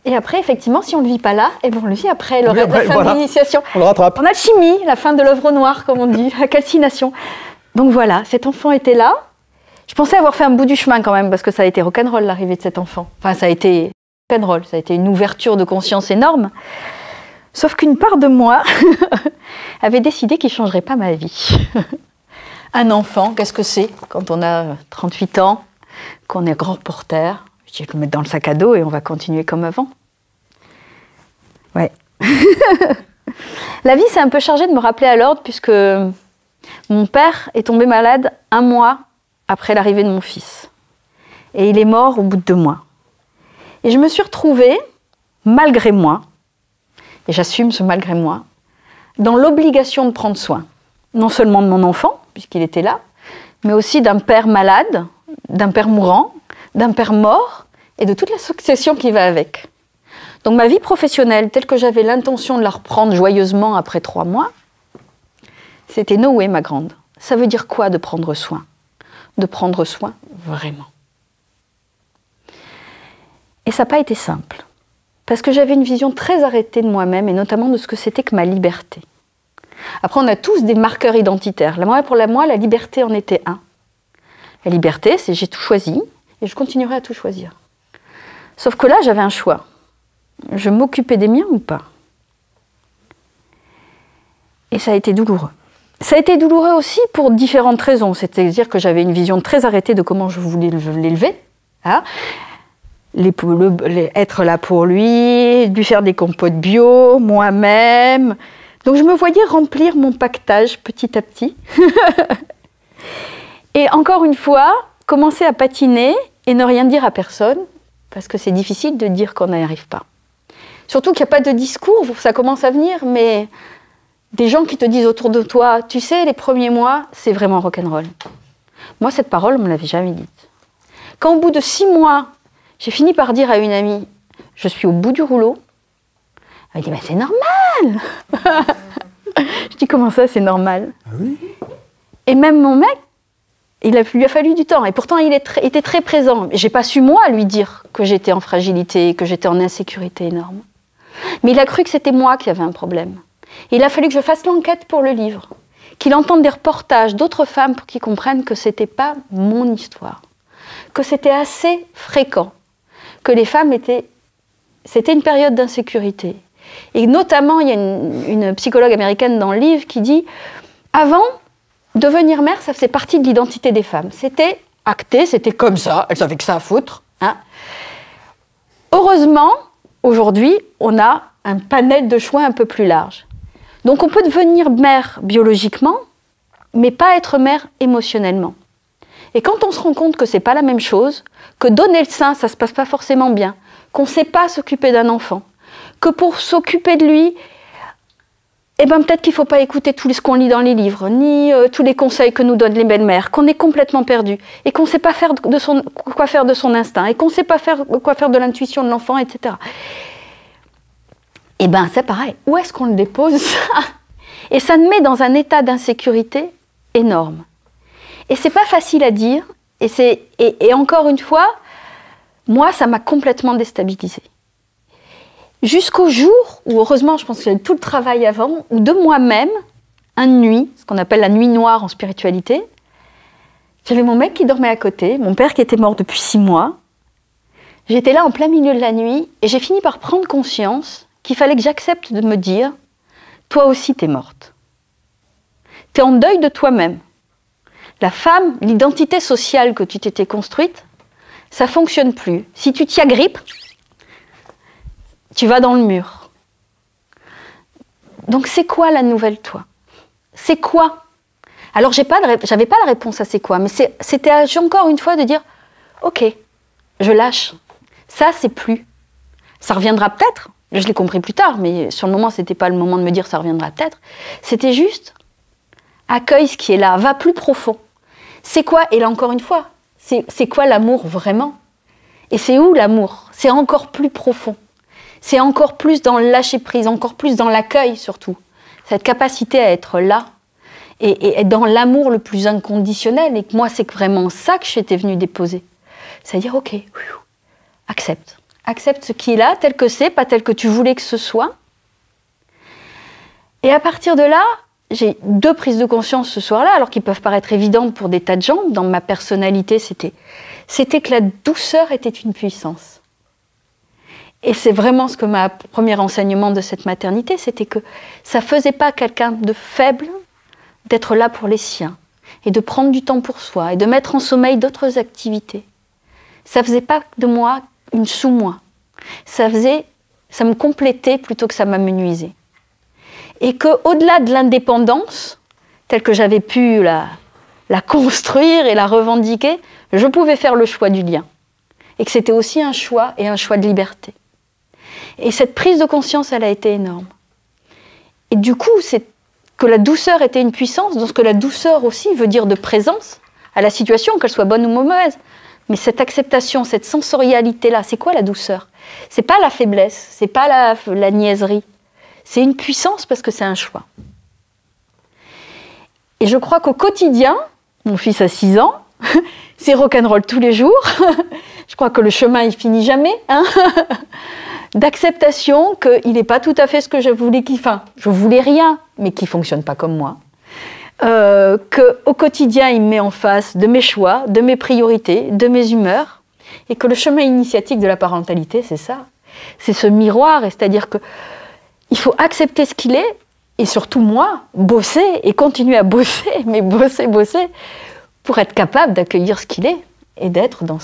Et après, effectivement, si on ne le vit pas là, on le vit après, la fin de l'initiation. On le rattrape. On a chimie, la fin de l'œuvre noire, comme on dit, la calcination. Donc voilà, cet enfant était là. Je pensais avoir fait un bout du chemin quand même, parce que ça a été rock'n'roll l'arrivée de cet enfant. Enfin, ça a été rock'n'roll, ça a été une ouverture de conscience énorme. Sauf qu'une part de moi avait décidé qu'il ne changerait pas ma vie. Un enfant, qu'est-ce que c'est quand on a 38 ans, qu'on est grand porteur? Je vais le mettre dans le sac à dos et on va continuer comme avant. Ouais. La vie s'est un peu chargée de me rappeler à l'ordre puisque mon père est tombé malade 1 mois après l'arrivée de mon fils. Et il est mort au bout de 2 mois. Et je me suis retrouvée, malgré moi, et j'assume ce malgré moi, dans l'obligation de prendre soin, non seulement de mon enfant, puisqu'il était là, mais aussi d'un père malade, d'un père mourant, d'un père mort, et de toute la succession qui va avec. Donc ma vie professionnelle, telle que j'avais l'intention de la reprendre joyeusement après 3 mois, c'était no way, ma grande. Ça veut dire quoi de prendre soin? De prendre soin vraiment. Et ça n'a pas été simple. Parce que j'avais une vision très arrêtée de moi-même, et notamment de ce que c'était que ma liberté. Après, on a tous des marqueurs identitaires. Pour moi, la liberté en était un. La liberté, c'est j'ai tout choisi, et je continuerai à tout choisir. Sauf que là, j'avais un choix. Je m'occupais des miens ou pas? Et ça a été douloureux. Ça a été douloureux aussi pour différentes raisons. C'est-à-dire que j'avais une vision très arrêtée de comment je voulais l'élever. Hein, être là pour lui faire des compotes bio, moi-même. Donc je me voyais remplir mon pactage petit à petit. Et encore une fois, commencer à patiner et ne rien dire à personne, parce que c'est difficile de dire qu'on n'y arrive pas. Surtout qu'il n'y a pas de discours, ça commence à venir, mais des gens qui te disent autour de toi, tu sais, les premiers mois, c'est vraiment rock'n'roll. Moi, cette parole, on ne me l'avait jamais dite. Quand au bout de 6 mois, j'ai fini par dire à une amie, je suis au bout du rouleau, elle m'a dit, c'est normal. Je dis, comment ça, c'est normal? Oui. Et même mon mec, lui a fallu du temps. Et pourtant, il était très présent. Je n'ai pas su, moi, lui dire que j'étais en fragilité, que j'étais en insécurité énorme. Mais il a cru que c'était moi qui avais un problème. Et il a fallu que je fasse l'enquête pour le livre, qu'il entende des reportages d'autres femmes pour qu'ils comprennent que ce n'était pas mon histoire, que c'était assez fréquent, que les femmes c'était une période d'insécurité. Et notamment, il y a une psychologue américaine dans le livre qui dit « Avant, devenir mère, ça faisait partie de l'identité des femmes. C'était acté, c'était comme ça, elles avaient que ça à foutre. Hein. Heureusement, aujourd'hui, on a un panel de choix un peu plus large. Donc on peut devenir mère biologiquement, mais pas être mère émotionnellement. Et quand on se rend compte que c'est pas la même chose, que donner le sein, ça se passe pas forcément bien, qu'on sait pas s'occuper d'un enfant, que pour s'occuper de lui, eh ben peut-être qu'il ne faut pas écouter tout ce qu'on lit dans les livres, ni tous les conseils que nous donnent les belles-mères, qu'on est complètement perdu, et qu'on ne sait pas quoi faire de son instinct, et qu'on ne sait pas quoi faire de l'intuition de l'enfant, etc. Eh bien, c'est pareil. Où est-ce qu'on le dépose, ça? Et ça nous met dans un état d'insécurité énorme. Et c'est pas facile à dire, et encore une fois, moi, ça m'a complètement déstabilisée. Jusqu'au jour où, heureusement, je pense que j'avais tout le travail avant, où de moi-même, une nuit, ce qu'on appelle la nuit noire en spiritualité, j'avais mon mec qui dormait à côté, mon père qui était mort depuis 6 mois. J'étais là en plein milieu de la nuit et j'ai fini par prendre conscience qu'il fallait que j'accepte de me dire « Toi aussi, t'es morte. T'es en deuil de toi-même. La femme, l'identité sociale que tu t'étais construite, ça ne fonctionne plus. Si tu t'y agrippes, tu vas dans le mur. Donc c'est quoi la nouvelle toi? C'est quoi? Alors j'avais pas la réponse à c'est quoi, mais c'était encore une fois de dire ok, je lâche. Ça c'est plus. Ça reviendra peut-être. Je l'ai compris plus tard, mais sur le moment c'était pas le moment de me dire ça reviendra peut-être. C'était juste accueille ce qui est là, va plus profond. c'est quoi, et là encore une fois, c'est quoi l'amour vraiment? Et c'est où l'amour? C'est encore plus profond. C'est encore plus dans le lâcher-prise, encore plus dans l'accueil surtout. Cette capacité à être là et être dans l'amour le plus inconditionnel. Et que moi, c'est vraiment ça que j'étais venue déposer. C'est-à-dire, ok, accepte. Accepte ce qui est là, tel que c'est, pas tel que tu voulais que ce soit. Et à partir de là, j'ai 2 prises de conscience ce soir-là, alors qu'ils peuvent paraître évidentes pour des tas de gens. Dans ma personnalité, c'était que la douceur était une puissance. Et c'est vraiment ce que ma premier enseignement de cette maternité, c'était que ça ne faisait pas quelqu'un de faible d'être là pour les siens, et de prendre du temps pour soi, et de mettre en sommeil d'autres activités. Ça ne faisait pas de moi une sous-moi. Ça me complétait plutôt que ça m'amenuisait. Et qu'au-delà de l'indépendance, telle que j'avais pu la construire et la revendiquer, je pouvais faire le choix du lien. Et que c'était aussi un choix et un choix de liberté. Et cette prise de conscience, elle a été énorme. Et du coup, c'est que la douceur était une puissance, dans ce que la douceur aussi veut dire de présence à la situation, qu'elle soit bonne ou mauvaise. Mais cette acceptation, cette sensorialité-là, c'est quoi la douceur? C'est pas la faiblesse, c'est pas la niaiserie. C'est une puissance parce que c'est un choix. Et je crois qu'au quotidien, mon fils a 6 ans, c'est rock'n'roll tous les jours. Je crois que le chemin, il finit jamais. Hein, d'acceptation qu'il n'est pas tout à fait ce que je voulais qu'il fasse. Enfin, je voulais rien, mais qu'il ne fonctionne pas comme moi. Qu'au quotidien, il me met en face de mes choix, de mes priorités, de mes humeurs. Et que le chemin initiatique de la parentalité, c'est ça. C'est ce miroir, c'est-à-dire que il faut accepter ce qu'il est, et surtout moi, bosser et continuer à bosser, mais bosser, pour être capable d'accueillir ce qu'il est et d'être dans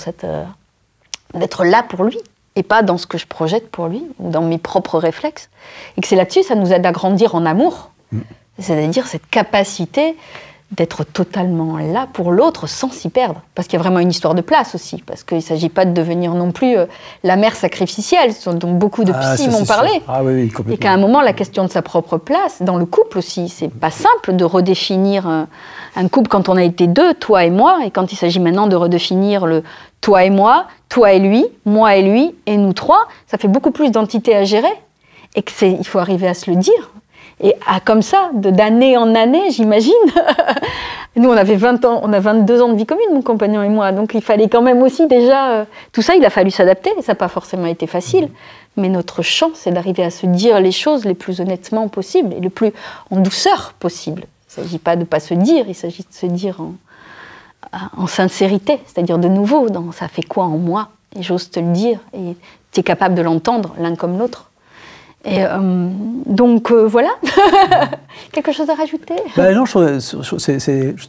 d'être là pour lui, et pas dans ce que je projette pour lui, ou dans mes propres réflexes. Et que c'est là-dessus, ça nous aide à grandir en amour. C'est-à-dire cette capacité d'être totalement là pour l'autre sans s'y perdre. Parce qu'il y a vraiment une histoire de place aussi. Parce qu'il ne s'agit pas de devenir non plus la mère sacrificielle, dont beaucoup de psys m'ont parlé. Ah, oui, complètement. Et qu'à un moment, la question de sa propre place, dans le couple aussi, c'est pas simple de redéfinir un couple quand on a été 2, toi et moi, et quand il s'agit maintenant de redéfinir le toi et moi et lui, et nous 3, ça fait beaucoup plus d'entités à gérer. Et il faut arriver à se le dire. Et comme ça, d'année en année, j'imagine. Nous, on avait 20 ans, on a 22 ans de vie commune, mon compagnon et moi. Donc, il fallait quand même aussi déjà... tout ça, il a fallu s'adapter. Ça n'a pas forcément été facile. Mais notre chance, c'est d'arriver à se dire les choses les plus honnêtement possible et le plus en douceur possible. Il ne s'agit pas de ne pas se dire, il s'agit de se dire en sincérité. C'est-à-dire de nouveau, dans ça fait quoi en moi? Et j'ose te le dire. Et tu es capable de l'entendre, l'un comme l'autre. Et donc voilà, quelque chose à rajouter? Non,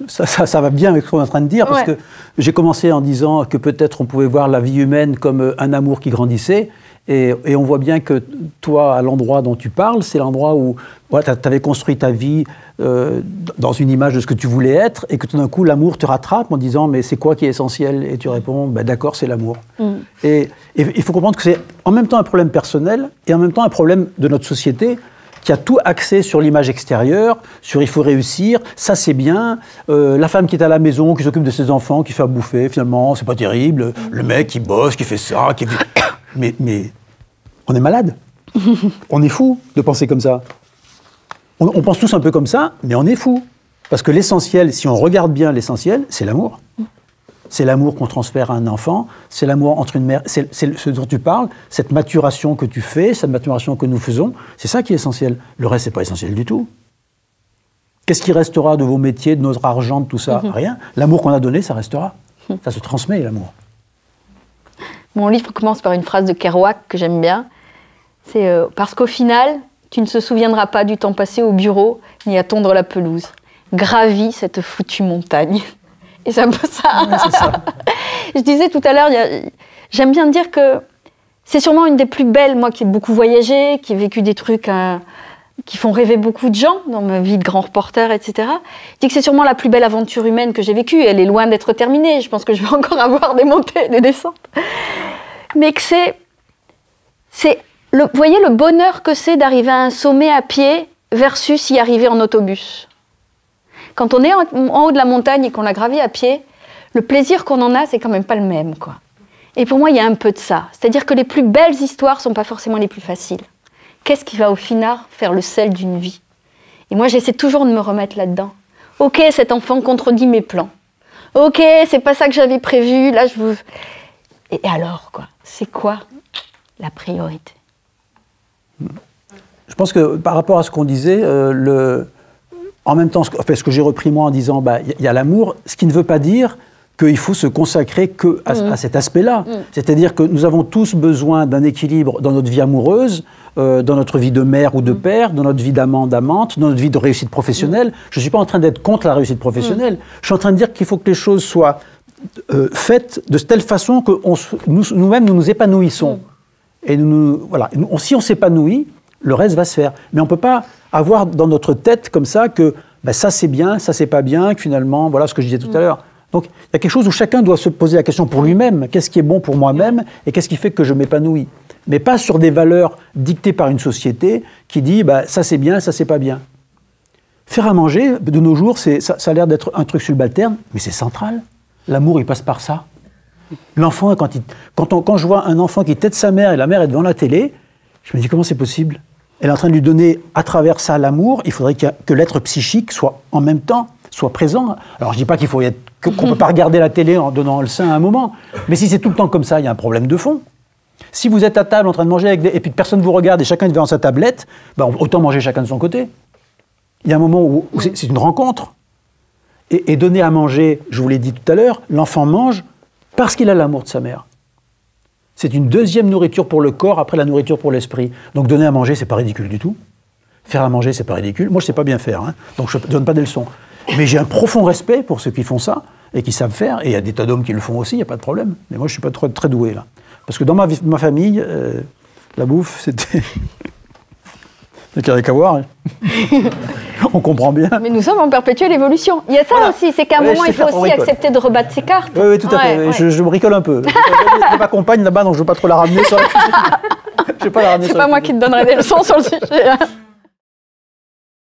ça va bien avec ce qu'on est en train de dire, parce que j'ai commencé en disant que peut-être on pouvait voir la vie humaine comme un amour qui grandissait, et on voit bien que toi, à l'endroit dont tu parles, c'est l'endroit où tu avais construit ta vie dans une image de ce que tu voulais être, et que tout d'un coup l'amour te rattrape en disant mais c'est quoi qui est essentiel? Et tu réponds d'accord, c'est l'amour. Et il faut comprendre que c'est en même temps un problème personnel et en même temps un problème de notre société qui a tout axé sur l'image extérieure, sur il faut réussir, ça c'est bien, la femme qui est à la maison, qui s'occupe de ses enfants, qui fait à bouffer, finalement c'est pas terrible, le mec qui bosse, qui fait ça, qui fait... Mais on est malade, on est fou de penser comme ça. On pense tous un peu comme ça, mais on est fou. Parce que l'essentiel, si on regarde bien l'essentiel, c'est l'amour. C'est l'amour qu'on transfère à un enfant, c'est l'amour entre une mère, c'est ce dont tu parles, cette maturation que tu fais, cette maturation que nous faisons, c'est ça qui est essentiel. Le reste, c'est pas essentiel du tout. Qu'est-ce qui restera de vos métiers, de notre argent, de tout ça? Rien. L'amour qu'on a donné, ça restera. Ça se transmet, l'amour. Mon livre commence par une phrase de Kerouac que j'aime bien. C'est parce qu'au final, tu ne te souviendras pas du temps passé au bureau, ni à tondre la pelouse. Gravis cette foutue montagne. Et c'est un peu ça. Ouais, c'est ça. Je disais tout à l'heure, j'aime bien dire que c'est sûrement une des plus belles, moi qui ai beaucoup voyagé, qui ai vécu des trucs qui font rêver beaucoup de gens dans ma vie de grand reporter, etc. Je dis que c'est sûrement la plus belle aventure humaine que j'ai vécue. Elle est loin d'être terminée. Je pense que je vais encore avoir des montées et des descentes. Mais que vous voyez le bonheur que c'est d'arriver à un sommet à pied versus y arriver en autobus. Quand on est en haut de la montagne et qu'on l'a gravé à pied, le plaisir qu'on en a, c'est quand même pas le même, quoi. Et pour moi, il y a un peu de ça. C'est-à-dire que les plus belles histoires sont pas forcément les plus faciles. Qu'est-ce qui va au final faire le sel d'une vie? Et moi, j'essaie toujours de me remettre là-dedans. Ok, cet enfant contredit mes plans. Ok, c'est pas ça que j'avais prévu. Là, je veux... Et alors, quoi? C'est quoi la priorité? Je pense que par rapport à ce qu'on disait, en même temps, ce que j'ai repris moi en disant, il y a l'amour, ce qui ne veut pas dire qu'il faut se consacrer à cet aspect-là. C'est-à-dire que nous avons tous besoin d'un équilibre dans notre vie amoureuse, dans notre vie de mère ou de père, dans notre vie d'amant, d'amante, dans notre vie de réussite professionnelle. Je ne suis pas en train d'être contre la réussite professionnelle. Je suis en train de dire qu'il faut que les choses soient faites de telle façon que nous-mêmes, nous nous épanouissons. Et voilà. Si on s'épanouit, le reste va se faire. Mais on ne peut pas avoir dans notre tête comme ça que ça c'est bien, ça c'est pas bien, que finalement, voilà ce que je disais tout à l'heure. Donc, il y a quelque chose où chacun doit se poser la question pour lui-même. Qu'est-ce qui est bon pour moi-même et qu'est-ce qui fait que je m'épanouis? Mais pas sur des valeurs dictées par une société qui dit ça c'est bien, ça c'est pas bien. Faire à manger, de nos jours, ça a l'air d'être un truc subalterne, mais c'est central. L'amour, il passe par ça. L'enfant, quand je vois un enfant qui tète sa mère et la mère est devant la télé, je me dis comment c'est possible? Elle est en train de lui donner à travers ça l'amour. Il faudrait que l'être psychique soit en même temps, soit présent. Alors je ne dis pas qu'on ne peut pas regarder la télé en donnant le sein à un moment, mais si c'est tout le temps comme ça, il y a un problème de fond. Si vous êtes à table en train de manger et puis personne ne vous regarde et chacun est devant sa tablette, autant manger chacun de son côté. Il y a un moment où c'est une rencontre. Et donner à manger, je vous l'ai dit tout à l'heure, l'enfant mange parce qu'il a l'amour de sa mère. C'est une deuxième nourriture pour le corps après la nourriture pour l'esprit. Donc donner à manger, c'est pas ridicule du tout. Faire à manger, c'est pas ridicule. Moi, je sais pas bien faire, donc je ne donne pas des leçons. Mais j'ai un profond respect pour ceux qui font ça et qui savent faire. Et il y a des tas d'hommes qui le font aussi, il n'y a pas de problème. Mais moi, je ne suis pas très doué, là. Parce que dans ma famille, la bouffe, c'était... Il n'y a qu'à voir. On comprend bien. Mais nous sommes en perpétuelle évolution. Il y a ça aussi, c'est qu'à un moment, il faut aussi accepter de rebattre ses cartes. Oui, tout à fait. Je bricole un peu. J'ai ma compagne là-bas, donc je ne veux pas trop la ramener sur la cuisine. Je vais pas la ramener. C'est pas moi qui te donnerai des leçons sur le sujet.